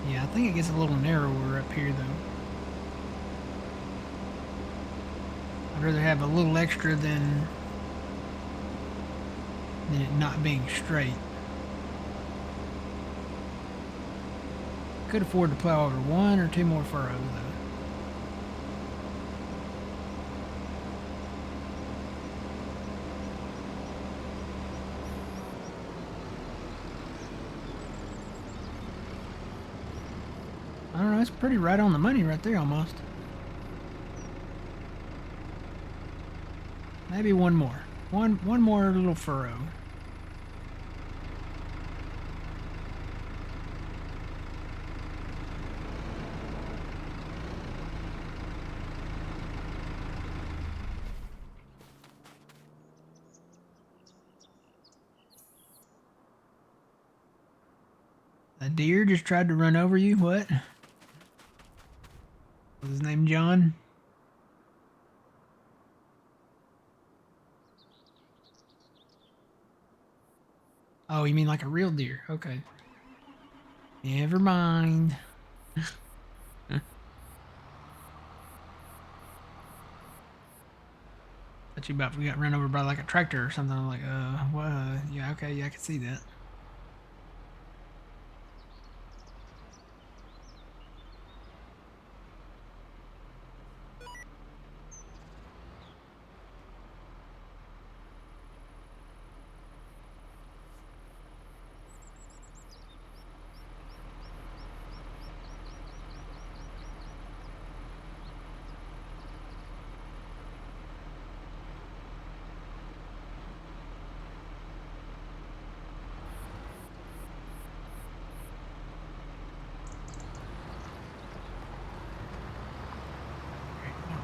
Yeah, I think it gets a little narrower up here, though. I'd rather have a little extra than it not being straight. Could afford to plow over 1 or 2 more furrows, though. I don't know, it's pretty right on the money right there almost. Maybe one more. One more little furrow. A deer just tried to run over you? What? Was his name John? Oh, you mean like a real deer? Okay. Never mind. Thought you about we got run over by like a tractor or something. I'm like, well, yeah, okay, yeah, I can see that.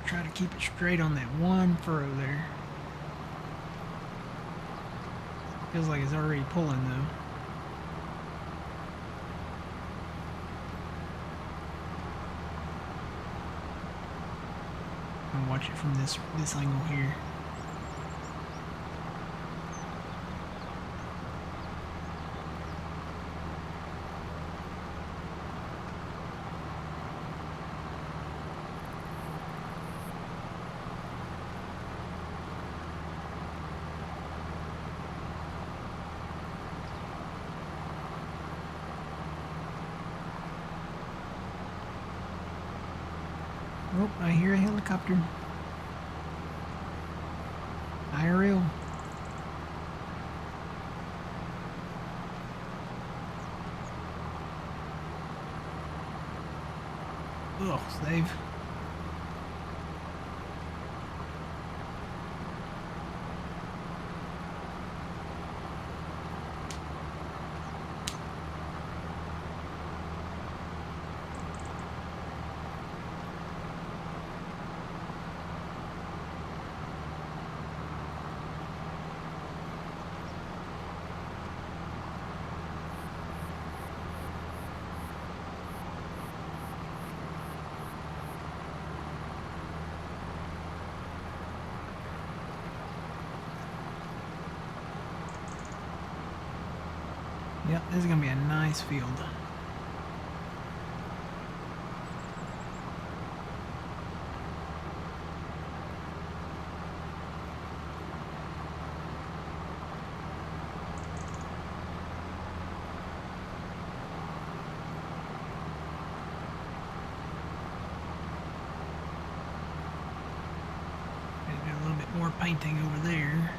Try to keep it straight on that one furrow there. Feels like it's already pulling though. I'm gonna watch it from this angle here. Oh, I hear a helicopter. IRL. Oh, save. Yep, this is gonna be a nice field. painting over there.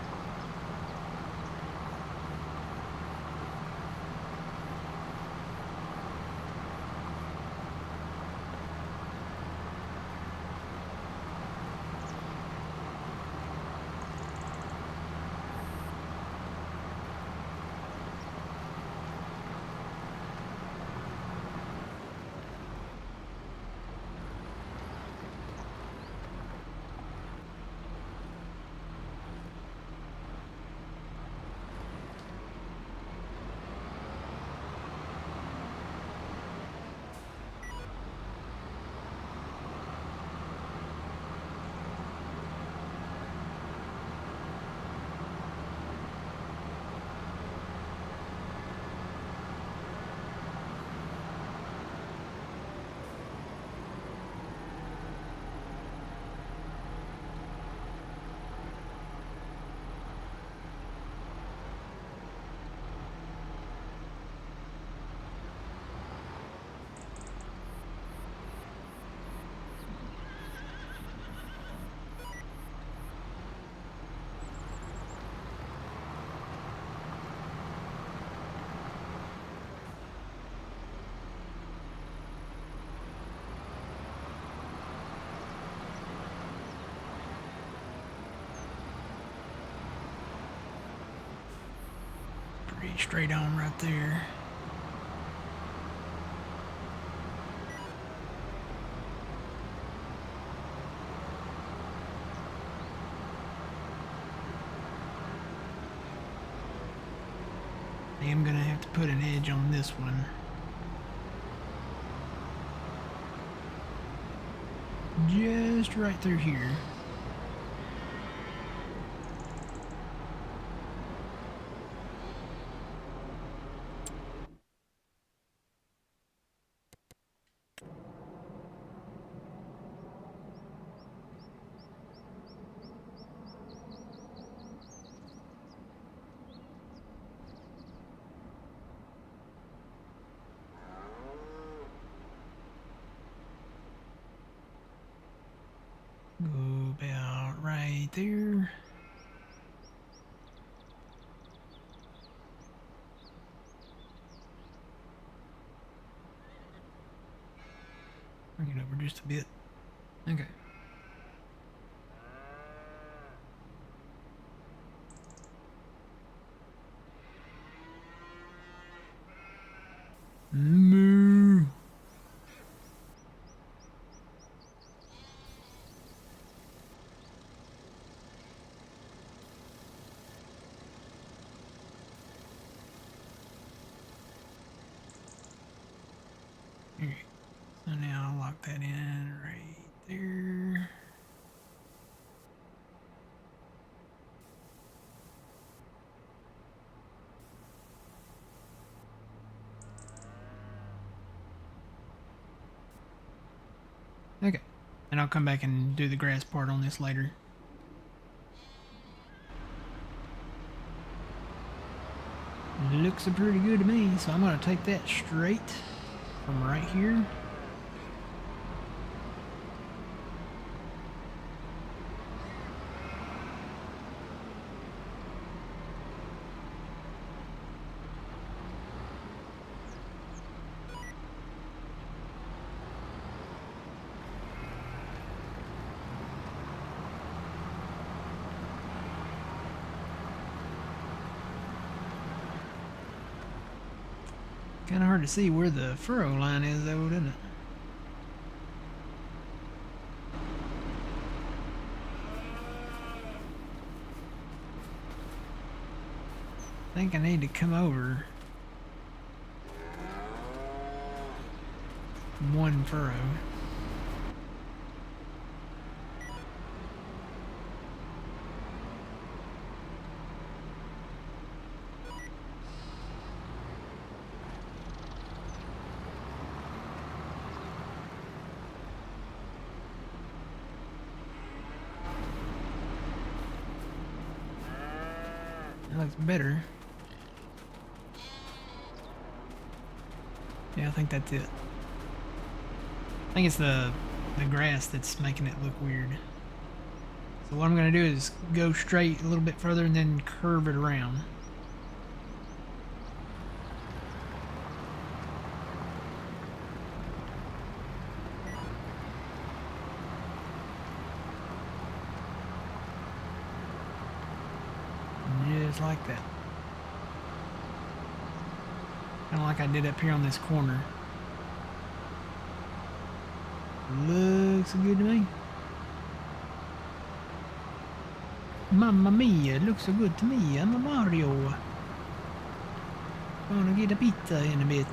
Pretty straight on right there. I am gonna have to put an edge on this one. Just right through here. Go about right there. Bring it over just a bit. Okay. Moo. Okay. So now I'll lock that in right there. Okay. And I'll come back and do the grass part on this later. Looks pretty good to me, so I'm going to take that straight from right here. Kind of hard to see where the furrow line is though, isn't it? I think I need to come over one furrow. That looks better. Yeah, I think that's it. I think it's the grass that's making it look weird. So what I'm going to do is go straight a little bit further and then curve it around. Just like that. Kind of like I did up here on this corner. Looks good to me. Mamma mia, it looks so good to me. I'm a Mario. Gonna get a pizza in a bit.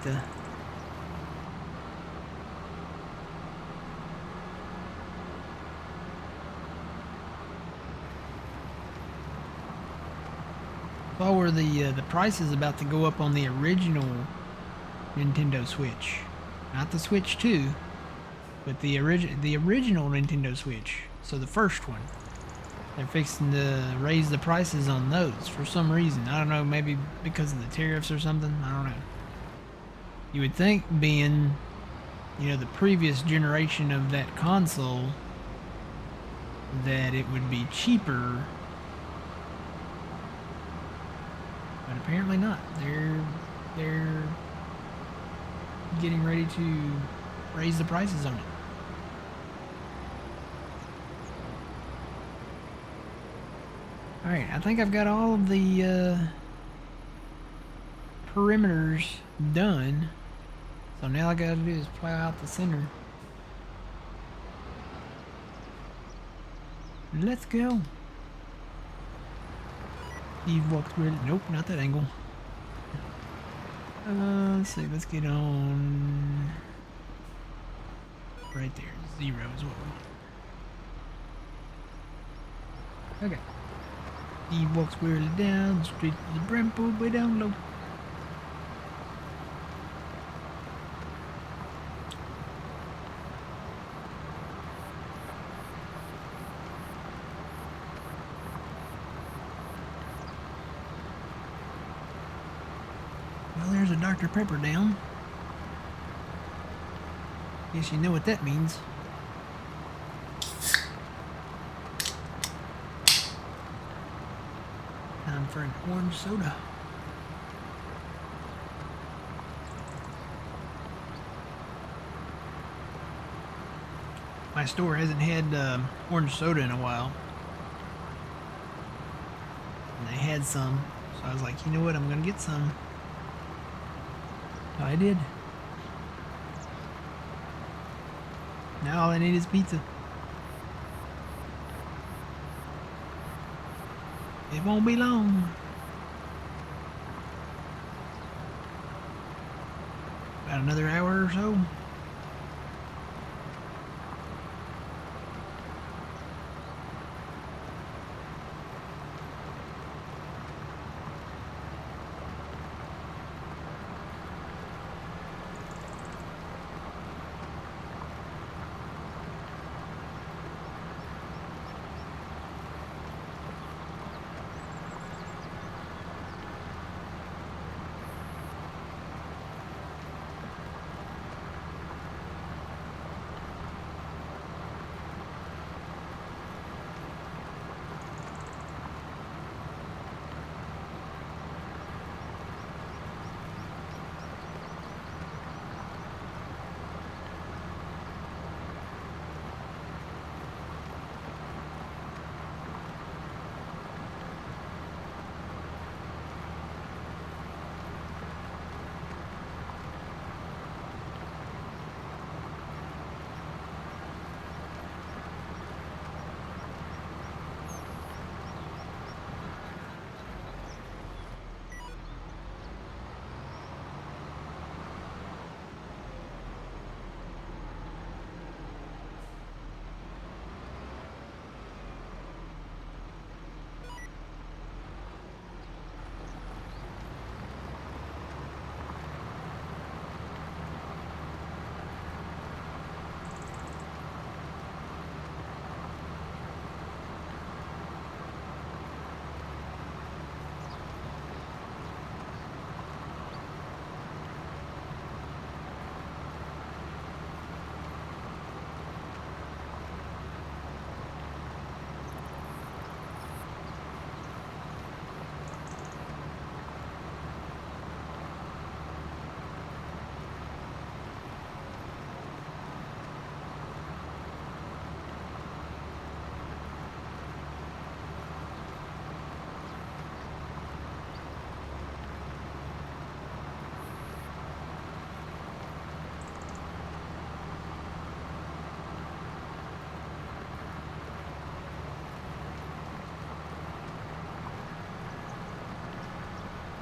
Saw where the price is about to go up on the original Nintendo Switch, not the Switch 2, but the original Nintendo Switch. So the first one. They're fixing to raise the prices on those for some reason. I don't know, maybe because of the tariffs or something. I don't know. You would think, being, you know, the previous generation of that console, that it would be cheaper. But apparently not. They're getting ready to raise the prices on it. Alright, I think I've got all of the perimeters done. So now all I gotta do is plow out the center. Let's go. Steve walks through it. Nope, not that angle. Let's see, let's get on right there. 0 is what we want. Okay. He walks wearily down, straight to the bramble, way down low. Well, there's a Dr. Pepper down. Guess you know what that means. Time for an orange soda. My store hasn't had orange soda in a while. And they had some, so I was like, you know what, I'm gonna get some. So I did. Now all I need is pizza. It won't be long. About another hour or so.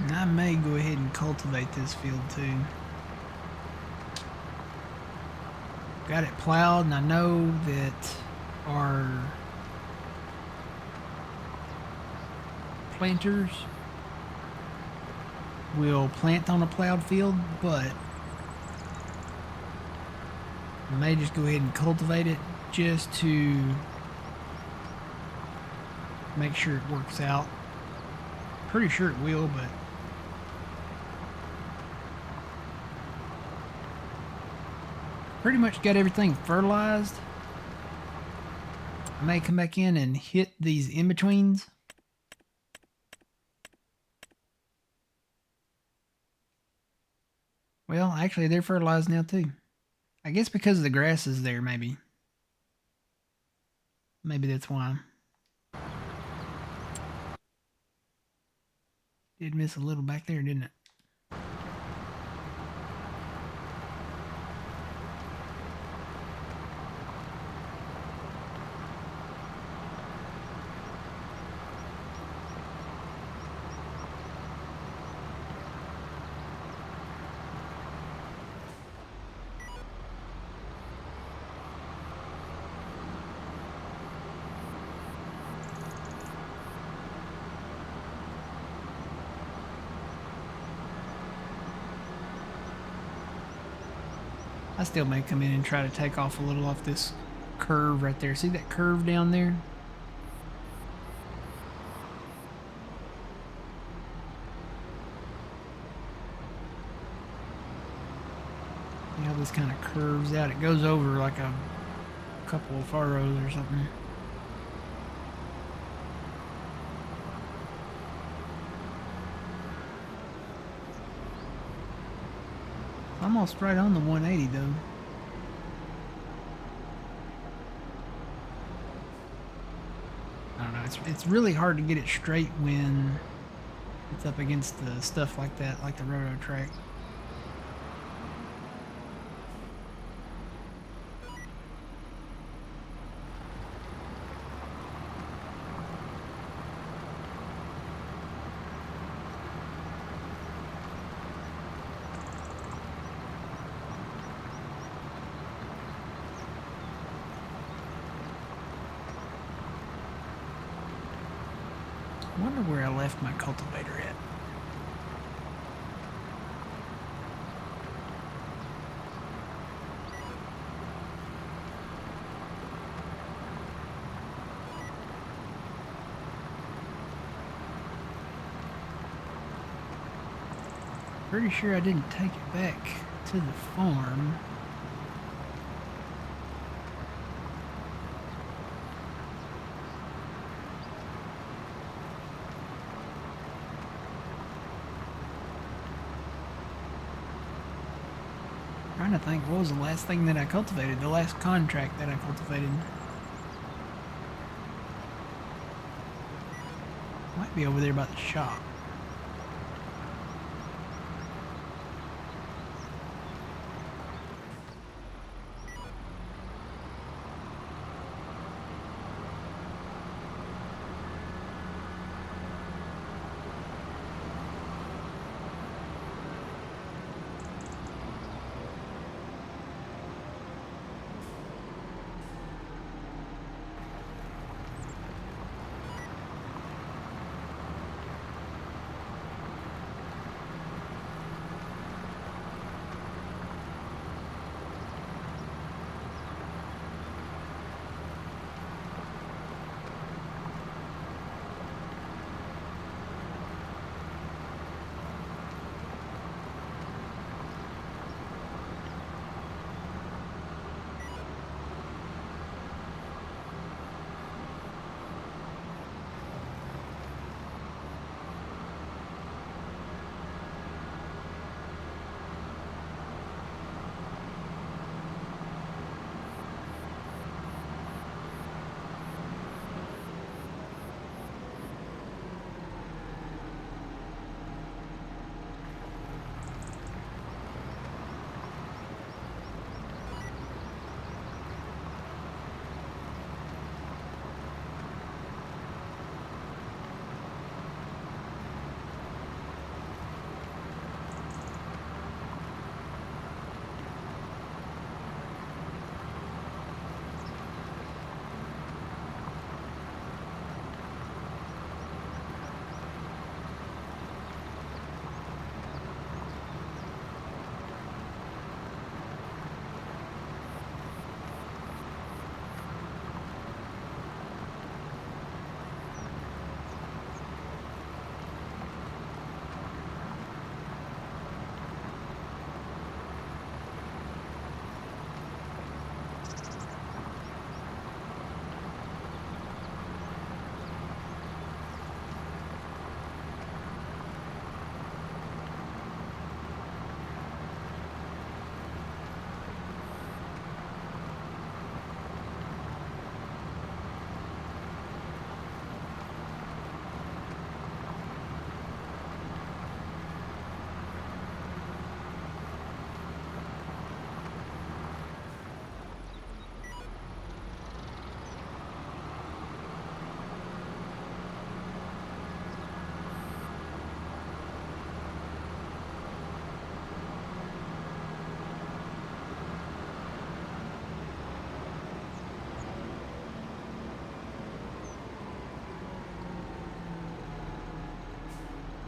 And I may go ahead and cultivate this field too. Got it plowed, and I know that our planters will plant on a plowed field, but I may just go ahead and cultivate it just to make sure it works out. Pretty sure it will, but pretty much got everything fertilized. I may come back in and hit these in-betweens. Well, actually, they're fertilized now too. I guess because the grass is there, maybe. Maybe that's why. Did miss a little back there, didn't it? I still may come in and try to take off a little off this curve right there. See that curve down there? See how this kind of curves out? It goes over like a couple of furrows or something. Almost right on the 180 though. I don't know, it's really hard to get it straight when it's up against the stuff like that, like the railroad track. I wonder where I left my cultivator at. Pretty sure I didn't take it back to the farm. Trying to think, what was the last thing that I cultivated? The last contract that I cultivated. Might be over there by the shop.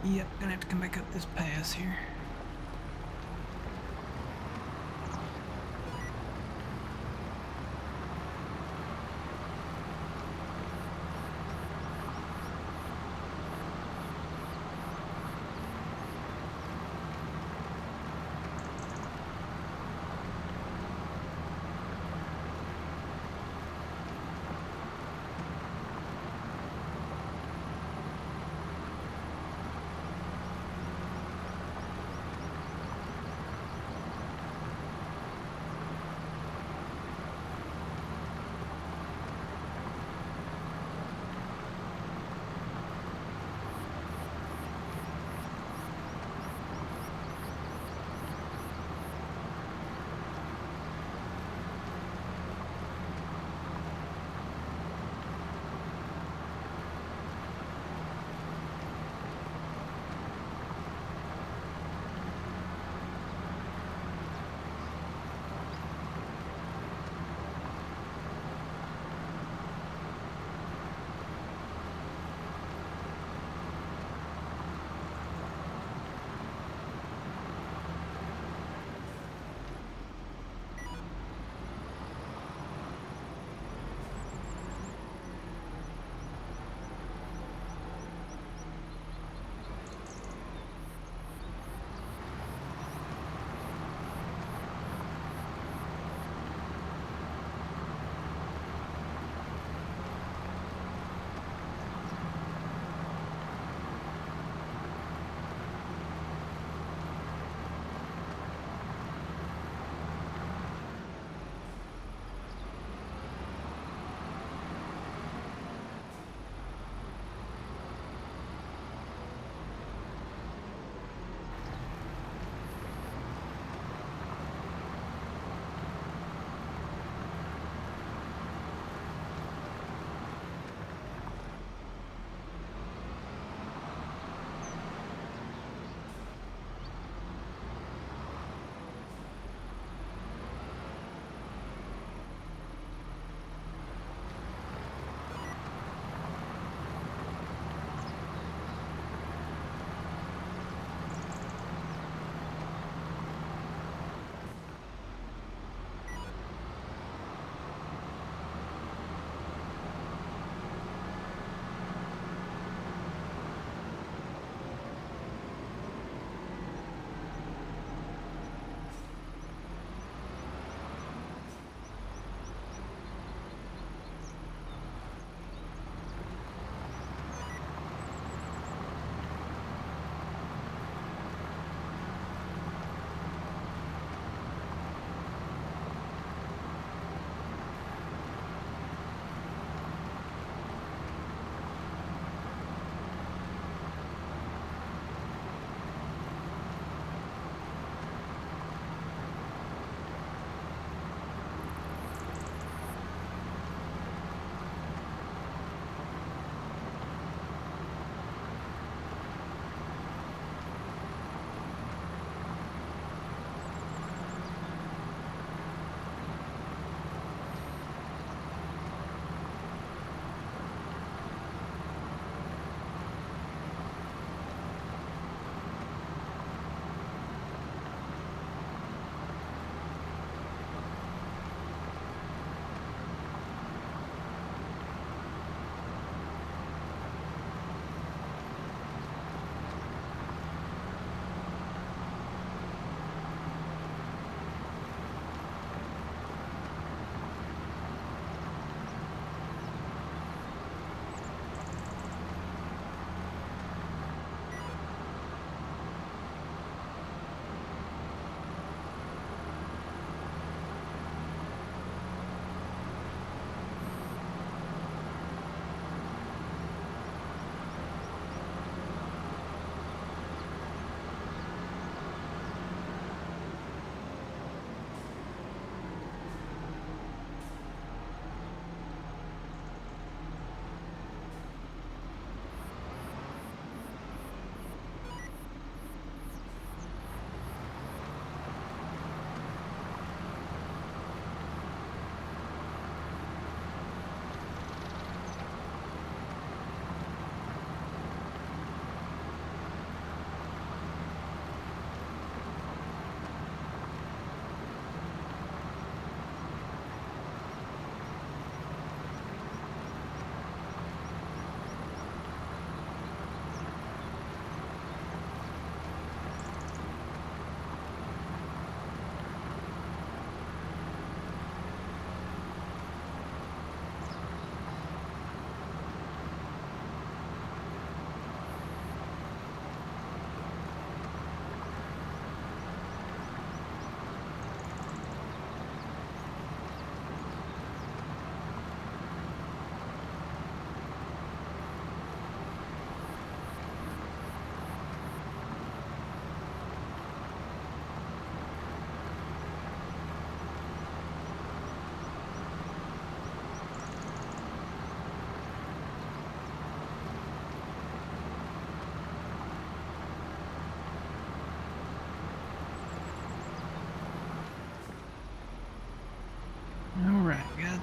Yep, gonna have to come back up this pass here.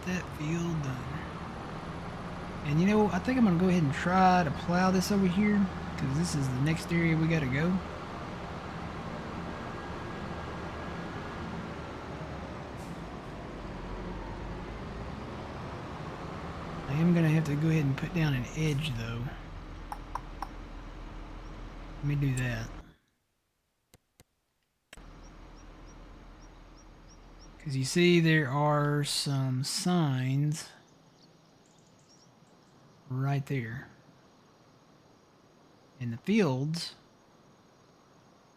get that field done. And you know, I think I'm going to go ahead and try to plow this over here, because this is the next area we got to go. I am going to have to go ahead and put down an edge, though. Let me do that. Because you see there are some signs right there. And the fields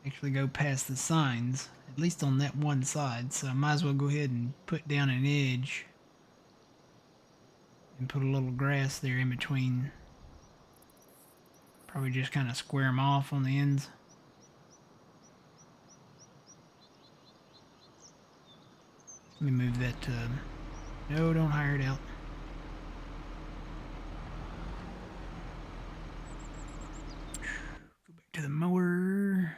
actually go past the signs, at least on that one side. So I might as well go ahead and put down an edge and put a little grass there in between. Probably just kind of square them off on the ends. Let me move that to... No, don't hire it out. Go back to the mower.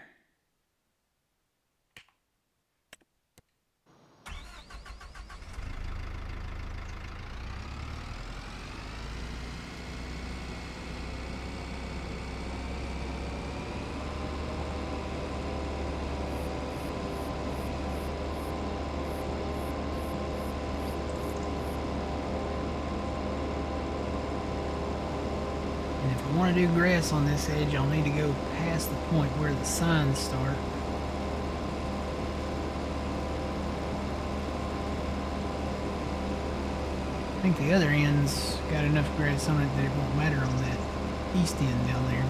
And if I want to do grass on this edge, I'll need to go past the point where the signs start. I think the other end's got enough grass on it that it won't matter on that east end down there.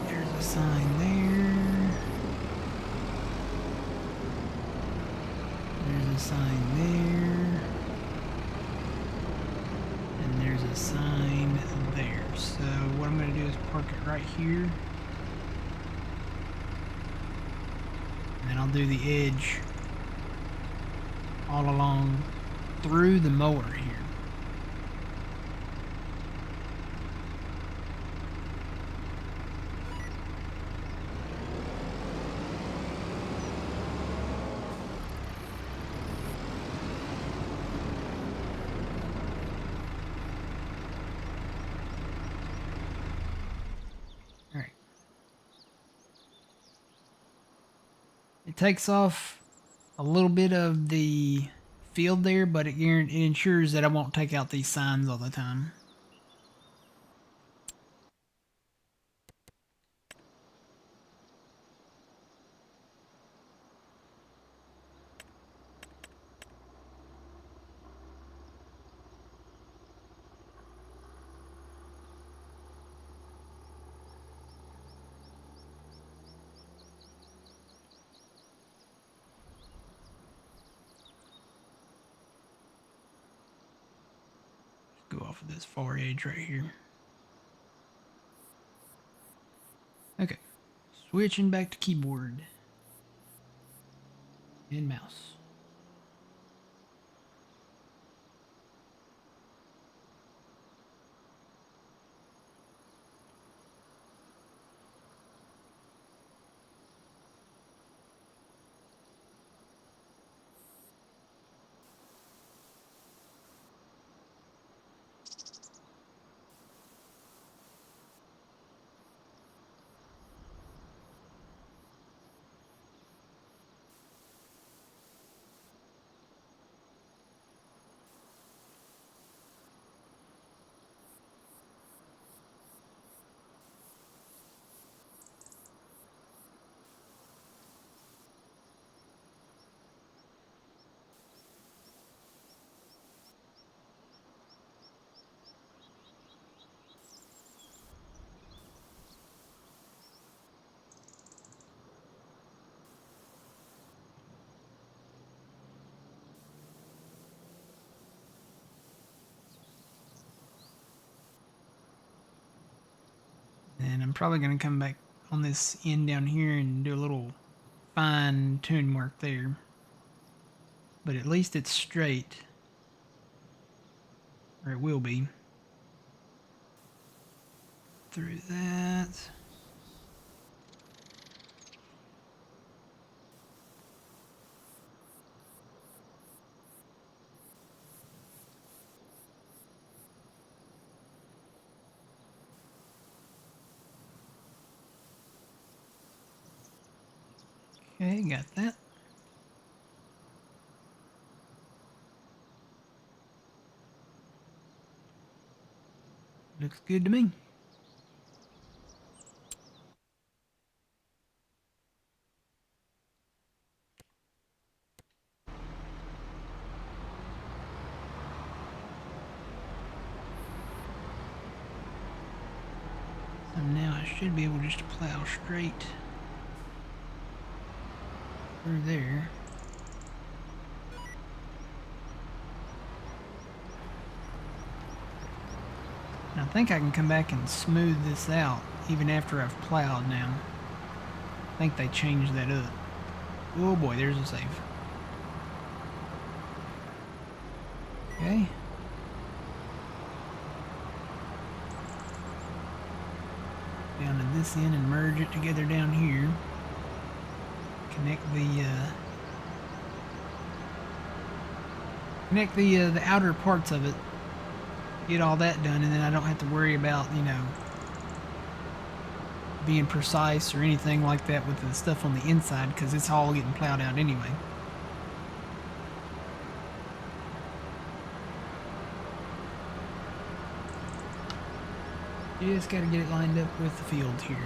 There's a sign there. There's a sign there. And there's a sign there. So what I'm going to do is park it right here. And then I'll do the edge all along through the mower here. All right. It takes off a little bit of the field there, but it ensures that I won't take out these signs all the time. Go off of this far edge right here. Okay, switching back to keyboard and mouse. And I'm probably going to come back on this end down here and do a little fine tune work there. But at least it's straight. Or it will be. Through that. Okay, got that. Looks good to me. So now I should be able just to plow straight through there. And I think I can come back and smooth this out even after I've plowed now. I think they changed that up. Oh boy, there's a save. Okay. Down to this end and merge it together down here. Connect the outer parts of it. Get all that done, and then I don't have to worry about, you know, being precise or anything like that with the stuff on the inside, because it's all getting plowed out anyway. You just got to get it lined up with the field here.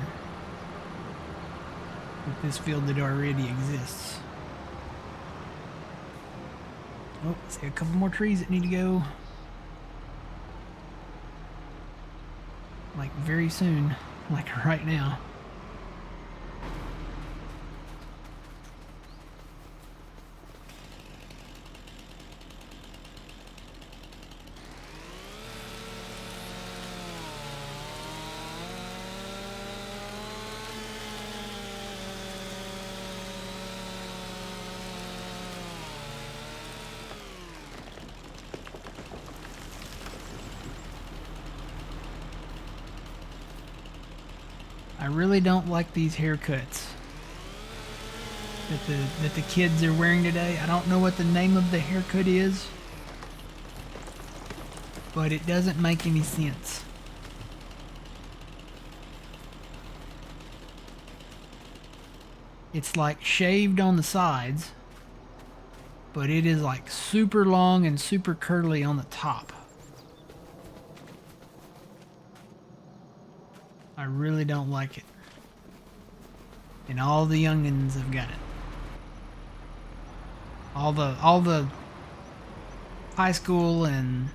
With this field that already exists. Oh, see a couple more trees that need to go. Like very soon. Like right now. I really don't like these haircuts that the kids are wearing today. I don't know what the name of the haircut is, but it doesn't make any sense. It's like shaved on the sides, but it is like super long and super curly on the top. I really don't like it. And all the youngins have got it. All the high school and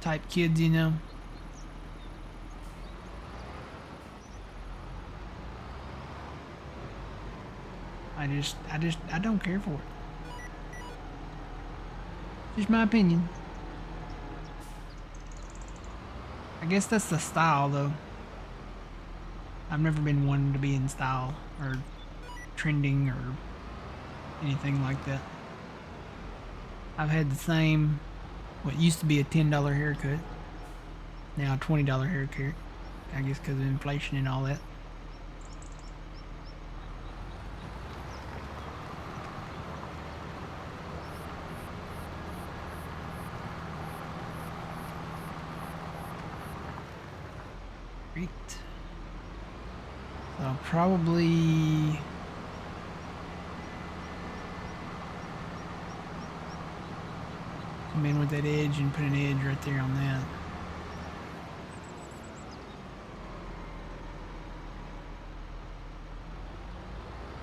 type kids, you know. I don't care for it. Just my opinion. I guess that's the style, though. I've never been one to be in style or trending or anything like that. I've had the same, what used to be a $10 haircut, now a $20 haircut. I guess because of inflation and all that. Great. So I'll probably come in with that edge and put an edge right there on that.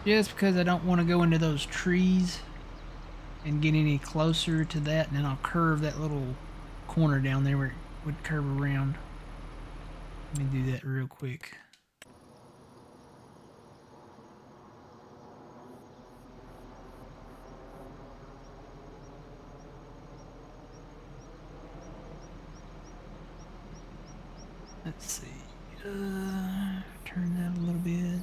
Just because I don't want to go into those trees and get any closer to that, and then I'll curve that little corner down there where it would curve around. Let me do that real quick. Let's see. Turn that a little bit.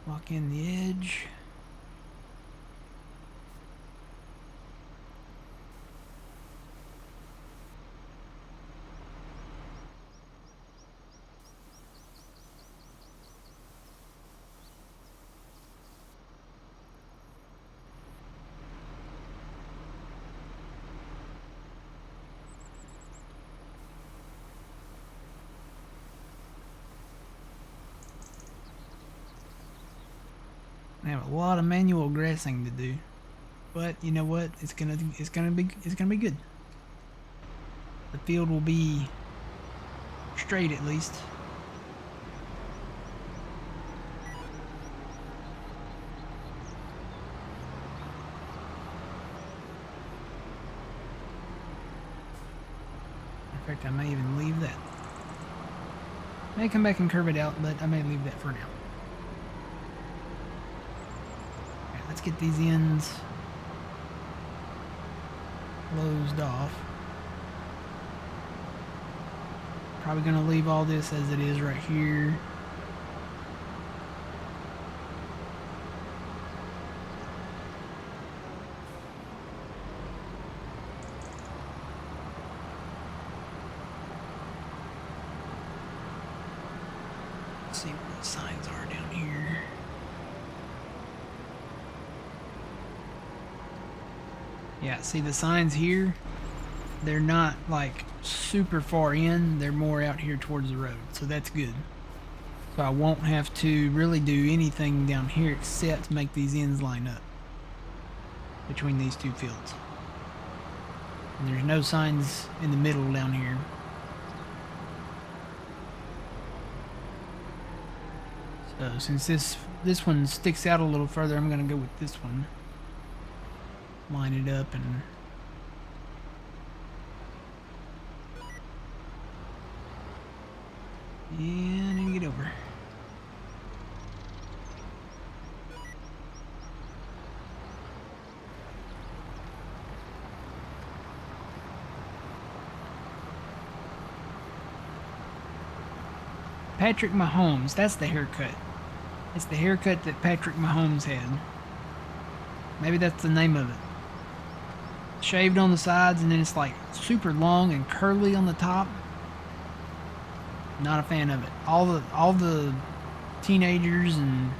Lock in the edge. I have a lot of manual grassing to do, but you know what? It's gonna be good. The field will be straight at least. In fact, I may even leave that. May come back and curve it out, but I may leave that for now. Okay, let's get these ends closed off. Probably gonna leave all this as it is right here. Let's see what the signs are down here. Yeah, see the signs here? They're not like super far in, they're more out here towards the road, so that's good. So I won't have to really do anything down here except make these ends line up between these two fields. And there's no signs in the middle down here. So since this one sticks out a little further, I'm gonna go with this one. Line it up and I need to get over. Patrick Mahomes, that's the haircut. It's the haircut that Patrick Mahomes had. Maybe that's the name of it. Shaved on the sides and then it's like super long and curly on the top. Not a fan of it. All the teenagers and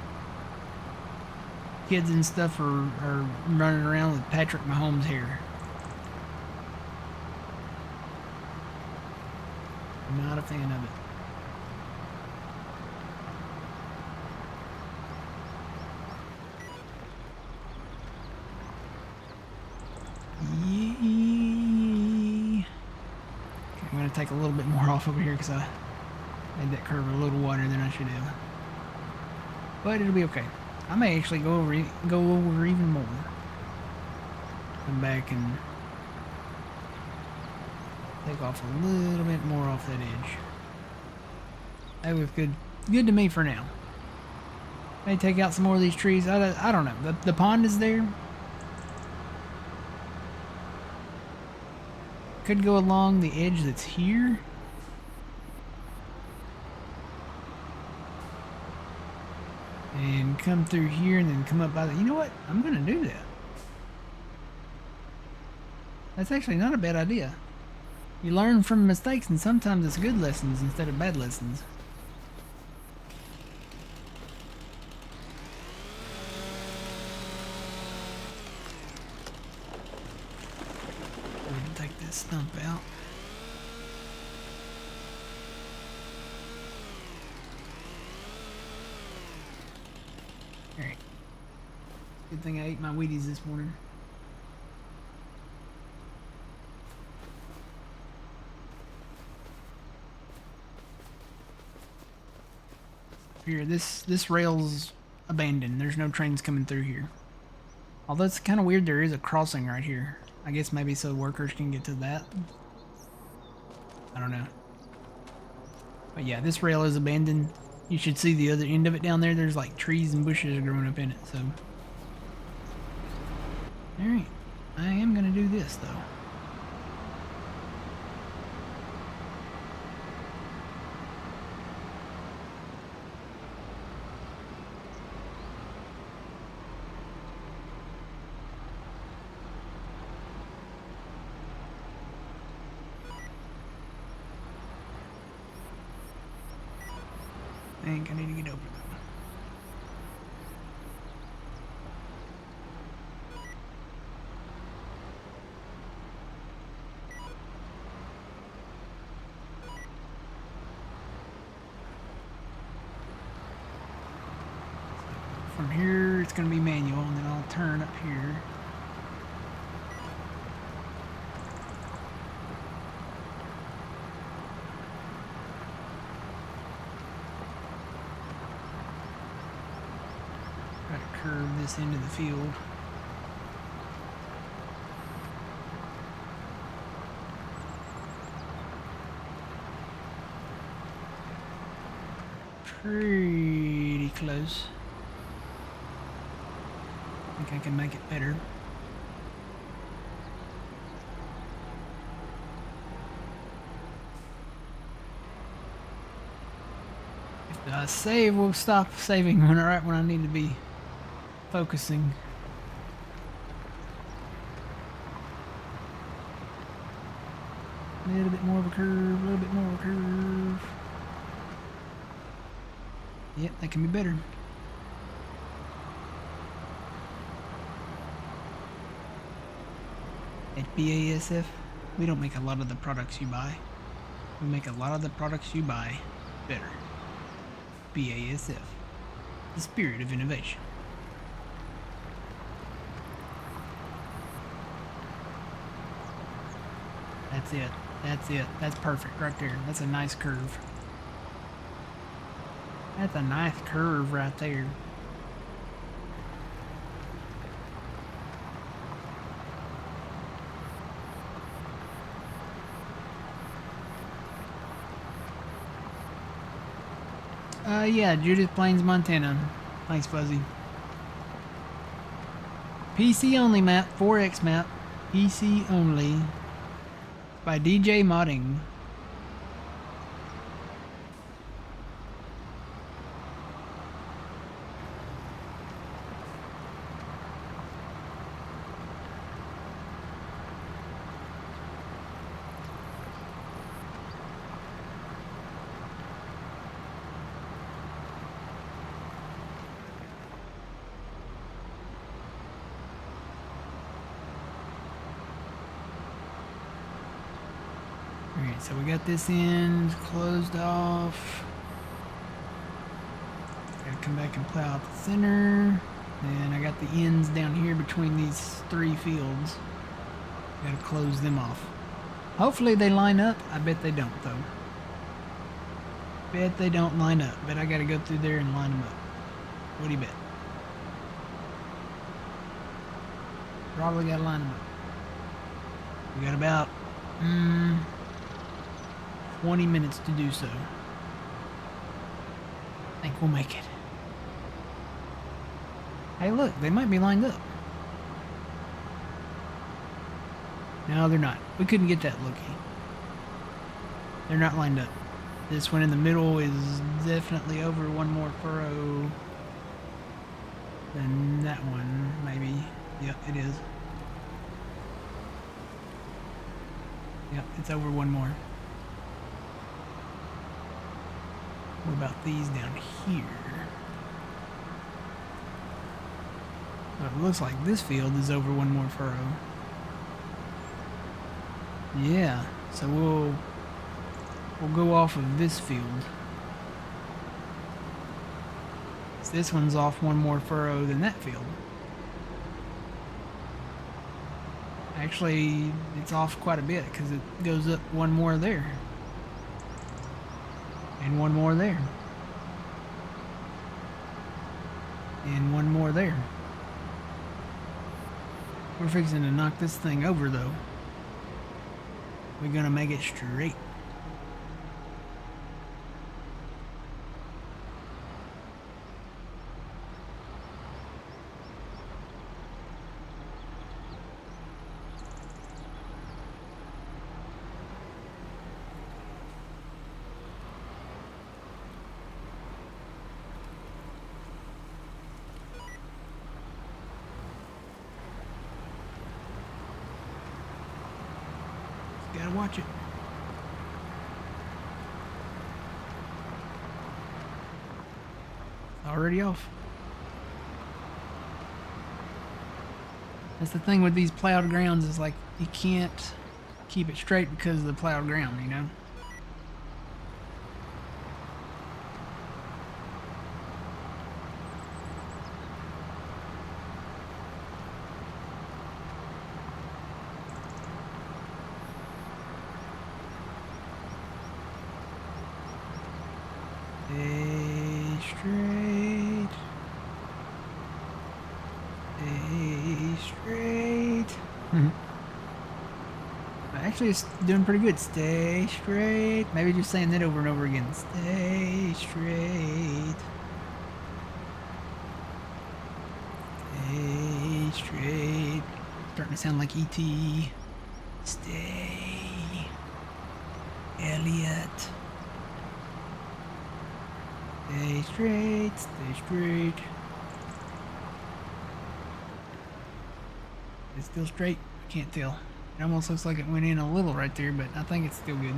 kids and stuff are running around with Patrick Mahomes hair. Not a fan of it. Okay, I'm gonna take a little bit more off over here because I made that curve a little wider than I should have. But it'll be okay. I may actually go over even more. Come back and take off a little bit more off that edge. That was good to me for now. May take out some more of these trees. I don't know. The pond is there. Could go along the edge that's here. And come through here and then come up by the... You know what? I'm going to do that. That's actually not a bad idea. You learn from mistakes, and sometimes it's good lessons instead of bad lessons. Take this stump out. Alright. Good thing I ate my Wheaties this morning. Here, this rail's abandoned. There's no trains coming through here. Although it's kind of weird, there is a crossing right here. I guess maybe so workers can get to that. I don't know. But yeah, this rail is abandoned. You should see the other end of it down there. There's like trees and bushes growing up in it, so. Alright. I am gonna do this though. I think I need to get over that. From here it's going to be manual, and then I'll turn up here. Try to curve this into the field. Pretty close. I think I can make it better. If I save, we'll stop saving right when I need to be focusing. A little bit more of a curve, a little bit more of a curve. Yep, that can be better. At BASF, we don't make a lot of the products you buy. We make a lot of the products you buy better. BASF, the spirit of innovation. That's it. That's it. That's perfect right there. That's a nice curve. That's a nice curve right there. Yeah, Judith Plains, Montana. Thanks, Fuzzy. PC only map, 4X map. PC only. By DJ Modding. Alright, so we got this end closed off. Gotta come back and plow out the center. And I got the ends down here between these 3 fields. Gotta close them off. Hopefully they line up. I bet they don't, though. Bet they don't line up. Bet I gotta go through there and line them up. What do you bet? Probably gotta line them up. We got about 20 minutes to do so. I think we'll make it. Hey, look, they might be lined up. No, they're not. We couldn't get that looky. They're not lined up. This one in the middle is definitely over one more furrow than that one, maybe. Yep, it is. Yep, it's over one more. What about these down here? Well, it looks like this field is over one more furrow. Yeah, so we'll go off of this field. So this one's off one more furrow than that field. Actually, it's off quite a bit because it goes up one more there. And one more there. And one more there. We're fixing to knock this thing over, though. We're gonna make it straight. Gotta watch it. Already off. That's the thing with these plowed grounds, is like you can't keep it straight because of the plowed ground, you know? straight. Stay straight. Actually, it's doing pretty good. Stay straight. Maybe just saying that over and over again. Stay straight. Stay straight. Starting to sound like E.T. Stay. Elliot. Stay straight. Stay straight. It's still straight. I can't tell. It almost looks like it went in a little right there, but I think it's still good.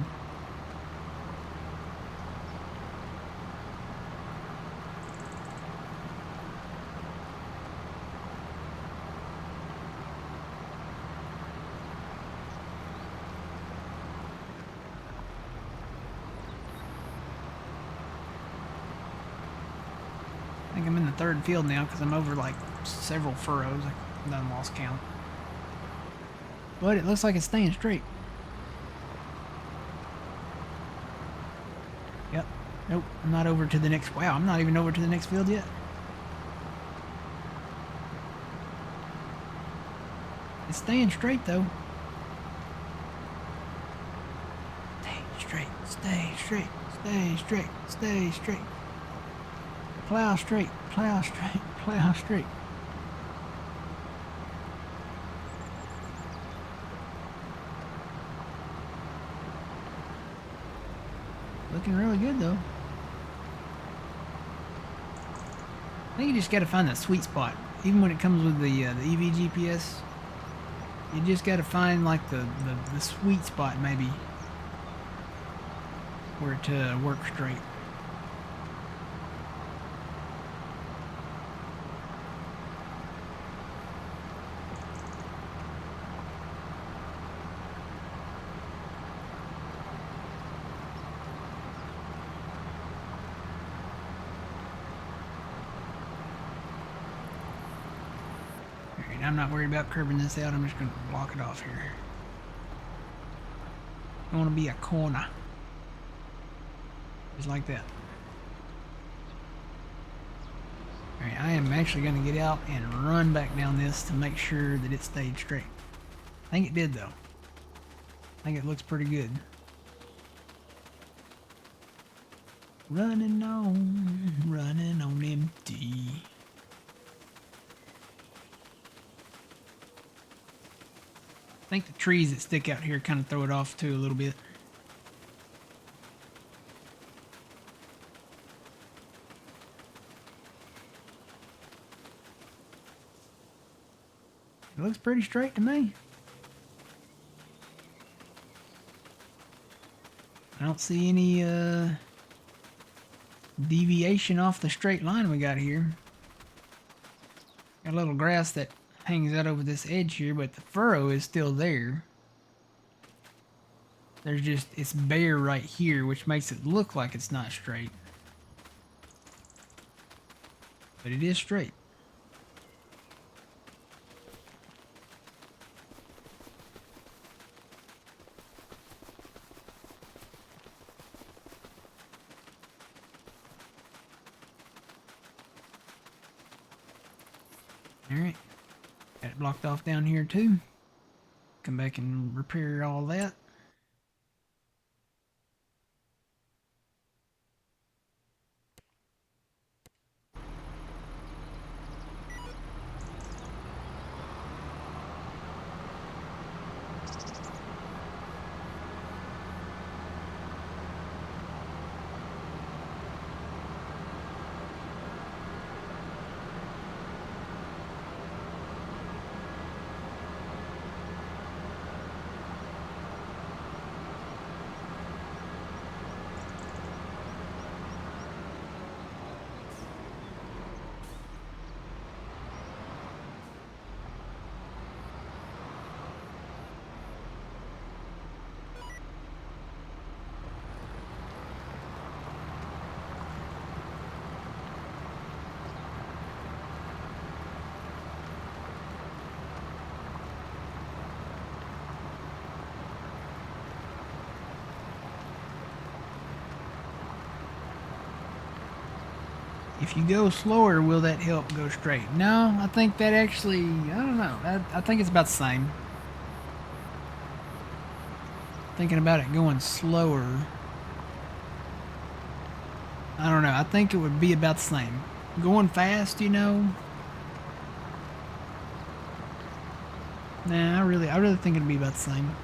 I think I'm in the third field now because I'm over like several furrows. I done lost count. But it looks like it's staying straight. Yep. Nope. I'm not over to the next. Wow, I'm not even over to the next field yet. It's staying straight though. Stay straight. Stay straight. Stay straight. Stay straight. Plow straight. Plow straight. Plow straight. Looking really good though. I think you just got to find that sweet spot. Even when it comes with the EV GPS, you just got to find like the sweet spot maybe where it works straight. I'm not worried about curving this out. I'm just going to block it off here. I want to be a corner. Just like that. Alright, I am actually going to get out and run back down this to make sure that it stayed straight. I think it did though. I think it looks pretty good. Running on empty. I think the trees that stick out here kind of throw it off too a little bit. It looks pretty straight to me. I don't see any deviation off the straight line we got here. Got a little grass that hangs out over this edge here, but the furrow is still there. There's just, it's bare right here, which makes it look like it's not straight. But it is straight. Alright. Got it blocked off down here too. Come back and repair all that. If you go slower, will that help go straight? No, I think that actually, I don't know. I think it's about the same. Thinking about it going slower. I don't know. I think it would be about the same. Going fast, you know. Nah, I really think it'd be about the same.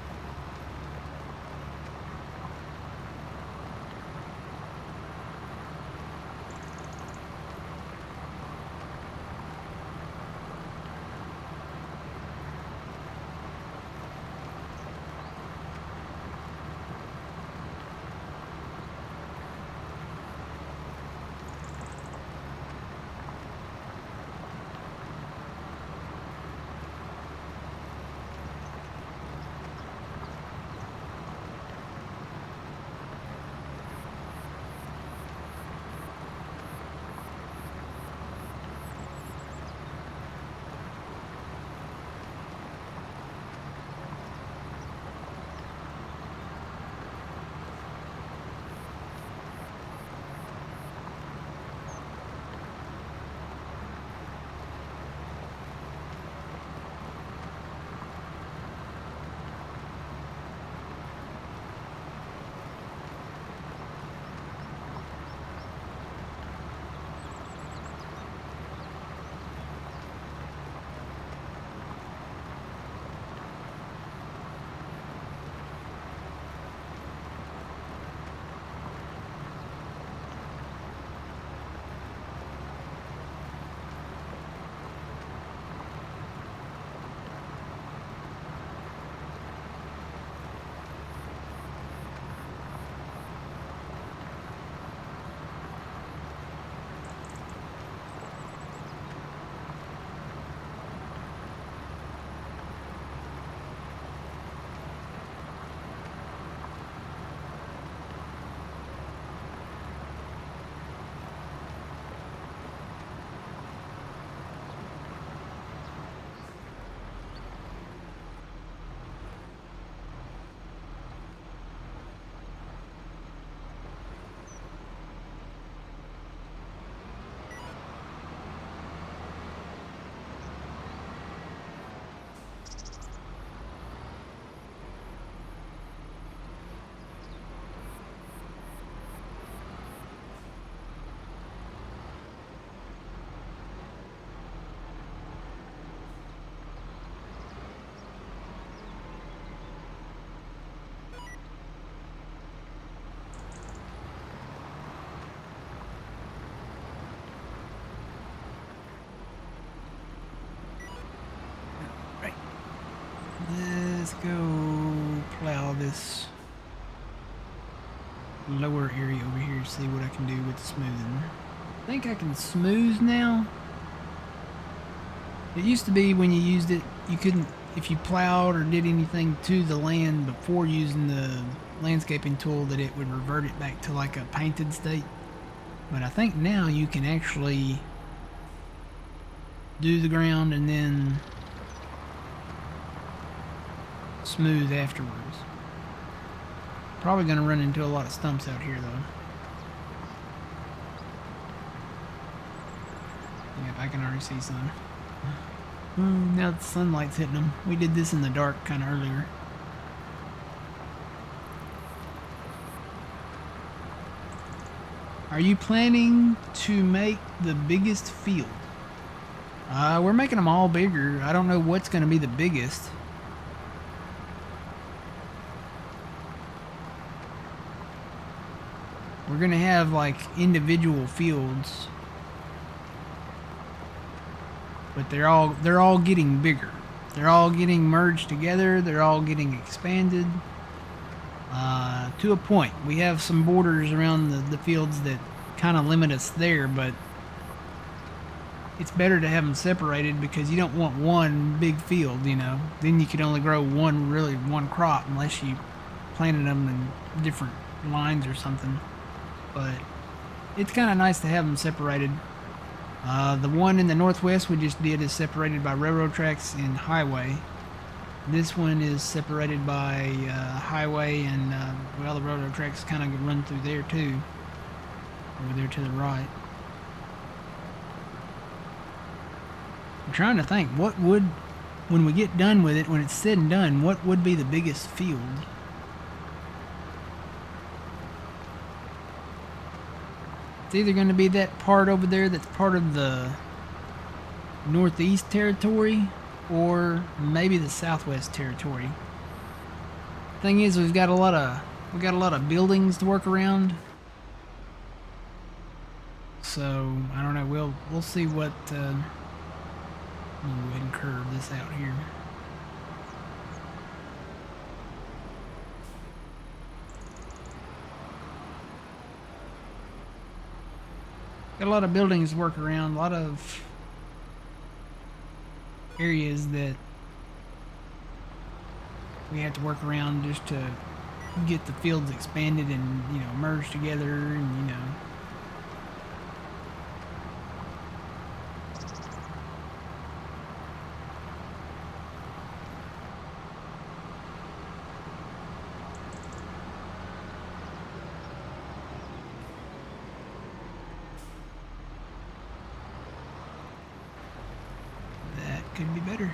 Let's go plow this lower area over here to see what I can do with the smoothing. I think I can smooth now. It used to be when you used it, you couldn't, if you plowed or did anything to the land before using the landscaping tool, that it would revert it back to like a painted state. But I think now you can actually do the ground and then smooth afterwards. Probably going to run into a lot of stumps out here though. Yep, I can already see some. Now the sunlight's hitting them. We did this in the dark kind of earlier. Are you planning to make the biggest field? We're making them all bigger. I don't know what's going to be the biggest. We're going to have like individual fields, but they're all getting bigger. They're all getting merged together. They're all getting expanded to a point. We have some borders around the fields that kind of limit us there, but it's better to have them separated because you don't want one big field, you know. Then you could only grow one crop unless you planted them in different lines or something. But it's kind of nice to have them separated. The one in the northwest we just did is separated by railroad tracks and highway. This one is separated by highway and, well, the railroad tracks kind of run through there too. Over there to the right. I'm trying to think, what would, when we get done with it, when it's said and done, what would be the biggest field? It's either going to be that part over there that's part of the Northeast Territory, or maybe the Southwest Territory. Thing is, we got a lot of buildings to work around. So I don't know. We'll see what. Let me go ahead and curve this out here. Got a lot of buildings to work around. A lot of areas that we have to work around just to get the fields expanded and, you know, merged together, and, you know. That could be better.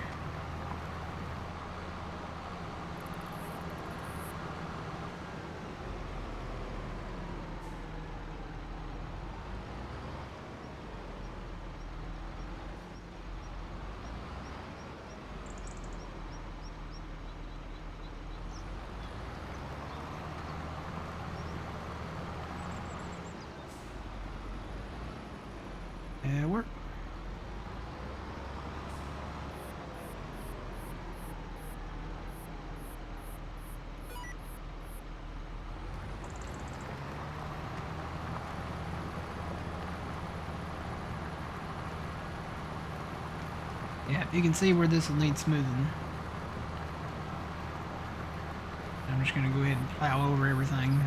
Work. Yeah, you can see where this will need smoothing. I'm just gonna go ahead and plow over everything.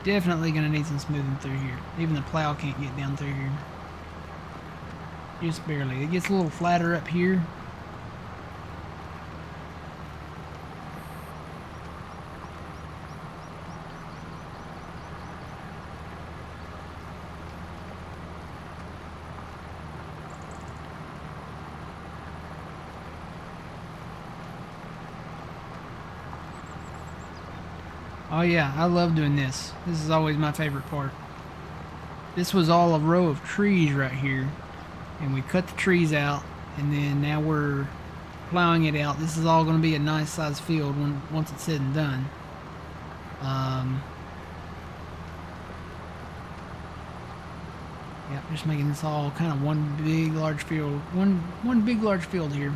Definitely gonna need some smoothing through here. Even the plow can't get down through here. Just barely. It gets a little flatter up here. Oh yeah, I love doing this. This is always my favorite part. This was all a row of trees right here, and we cut the trees out, and then now we're plowing it out. This is all going to be a nice sized field once it's said and done. Yeah, just making this all kind of one big large field. One big large field here.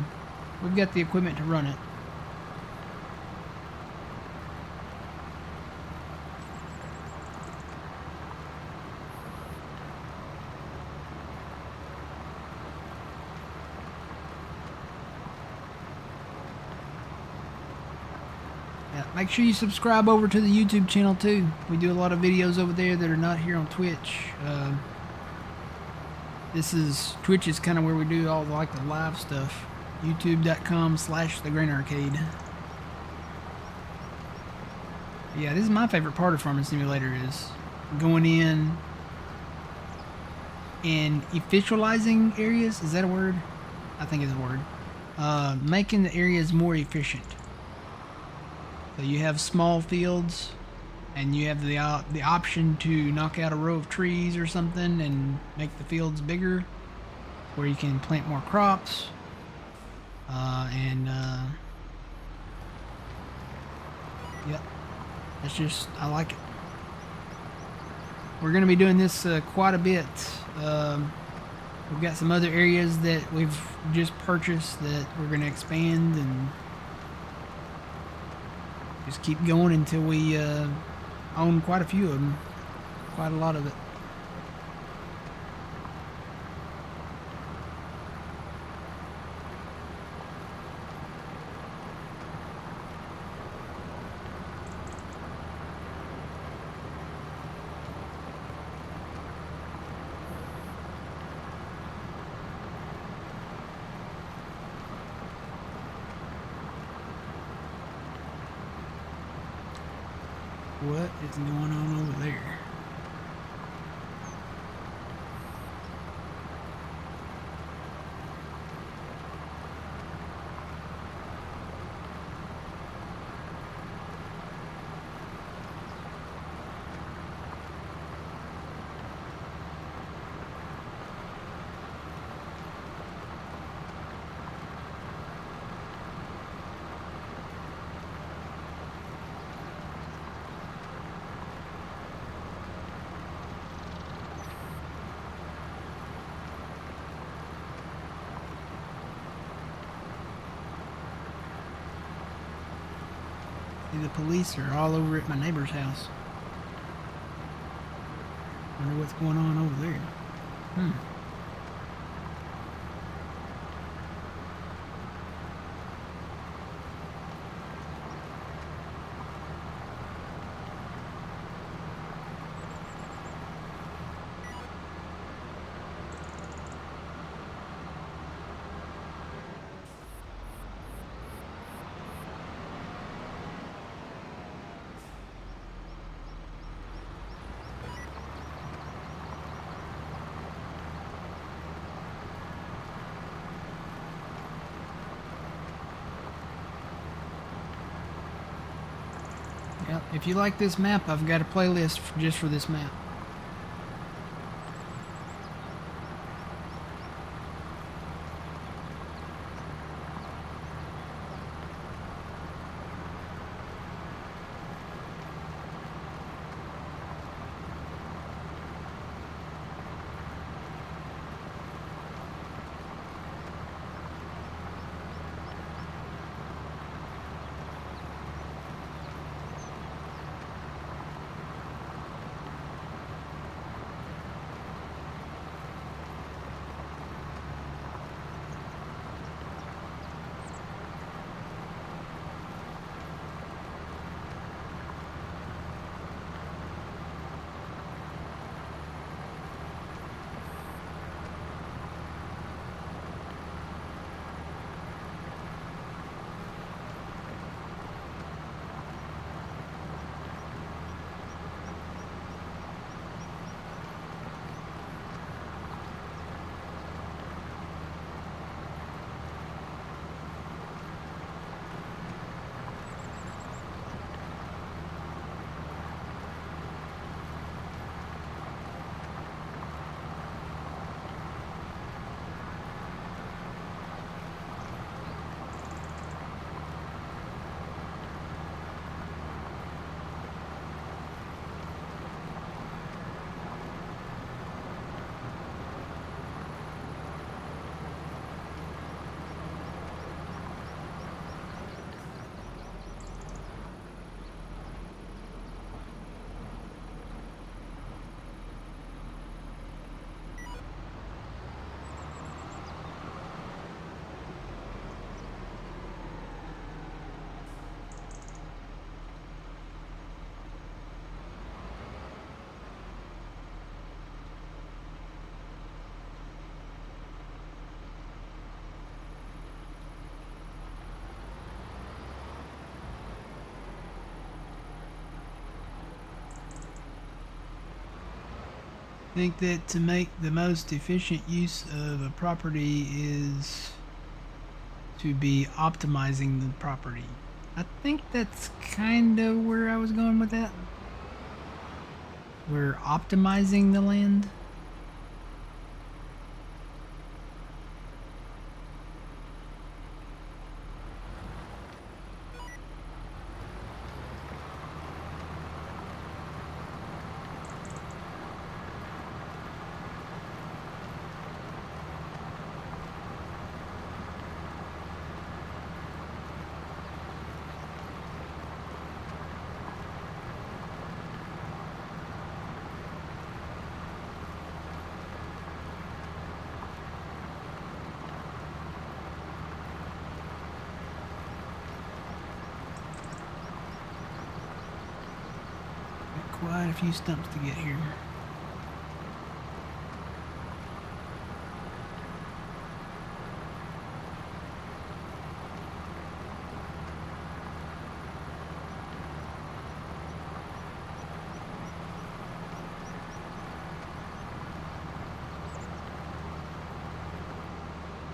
We've got the equipment to run it. Yeah, make sure you subscribe over to the YouTube channel too. We do a lot of videos over there that are not here on Twitch. Twitch is kind of where we do all like the live stuff. YouTube.com/thegrainarcade. Yeah, this is my favorite part of Farming Simulator, is going in and efficientizing areas. Is that a word? I think it's a word. Making the areas more efficient. So you have small fields, and you have the option to knock out a row of trees or something and make the fields bigger, where you can plant more crops. Yep, that's just, I like it. We're going to be doing this quite a bit. We've got some other areas that we've just purchased that we're going to expand, and just keep going until we own quite a few of them, quite a lot of it. What is going on over there? the police are all over at my neighbor's house. Wonder what's going on over there. Yep, if you like this map, I've got a playlist just for this map. I think that to make the most efficient use of a property is to be optimizing the property. I think that's kind of where I was going with that. We're optimizing the land. Quite a few stumps to get here.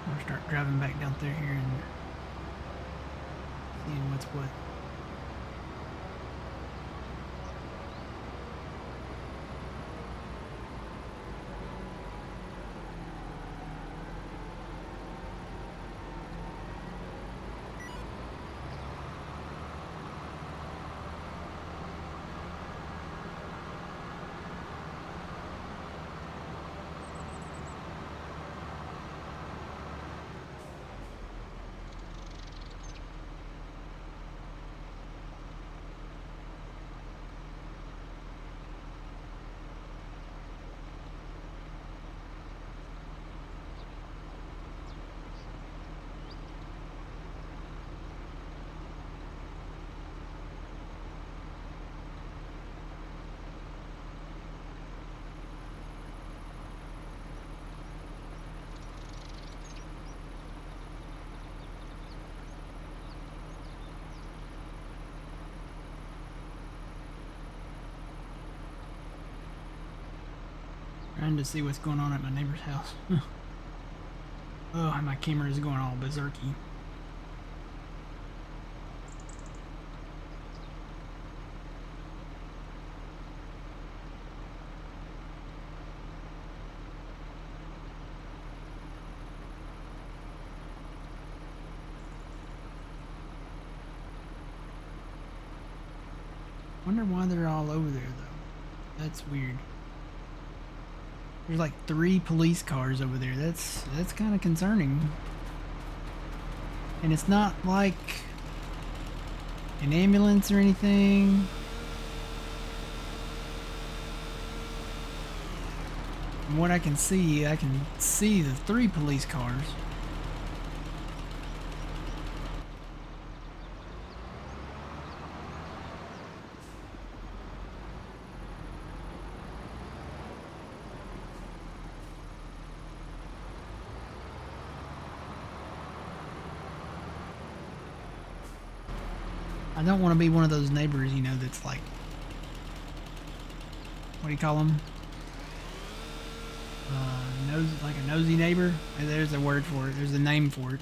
I'll start driving back down through here and seeing what's what. Trying to see what's going on at my neighbor's house. Oh, my camera is going all berserky. Wonder why they're all over there though. That's weird. There's like 3 police cars over there. That's kind of concerning. And it's not like an ambulance or anything. From what I can see the 3 police cars. I don't want to be one of those neighbors, you know, that's like, what do you call them? Like a nosy neighbor. There's a word for it. There's a name for it.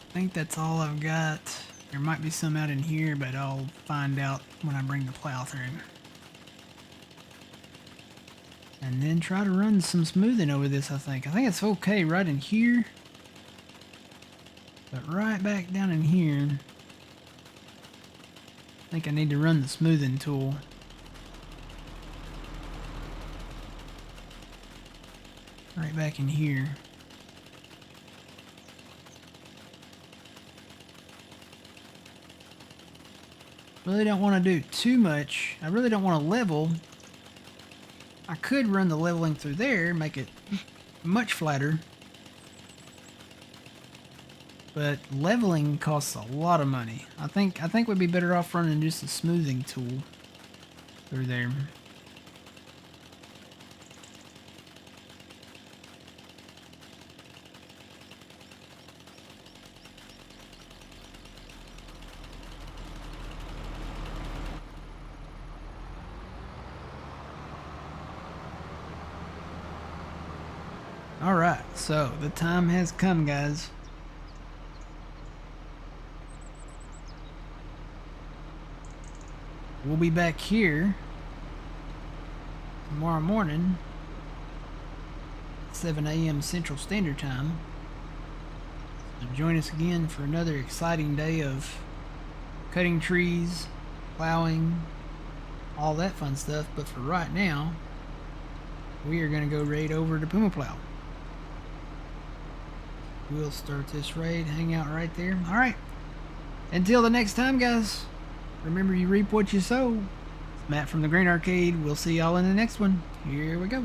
I think that's all I've got. There might be some out in here, but I'll find out when I bring the plow through. And then try to run some smoothing over this, I think. I think it's okay right in here. But right back down in here, I think I need to run the smoothing tool. Right back in here. Really don't want to do too much. I really don't want to level. I could run the leveling through there, make it much flatter. But leveling costs a lot of money. I think we'd be better off running just a smoothing tool through there. Alright, so the time has come, guys. We'll be back here tomorrow morning, 7 a.m. Central Standard Time. So join us again for another exciting day of cutting trees, plowing, all that fun stuff. But for right now, we are going to go raid over to Puma Plow. We'll start this raid, hang out right there. Alright, until the next time, guys, remember you reap what you sow. It's Matt from the Green Arcade. We'll see y'all in the next one. Here we go.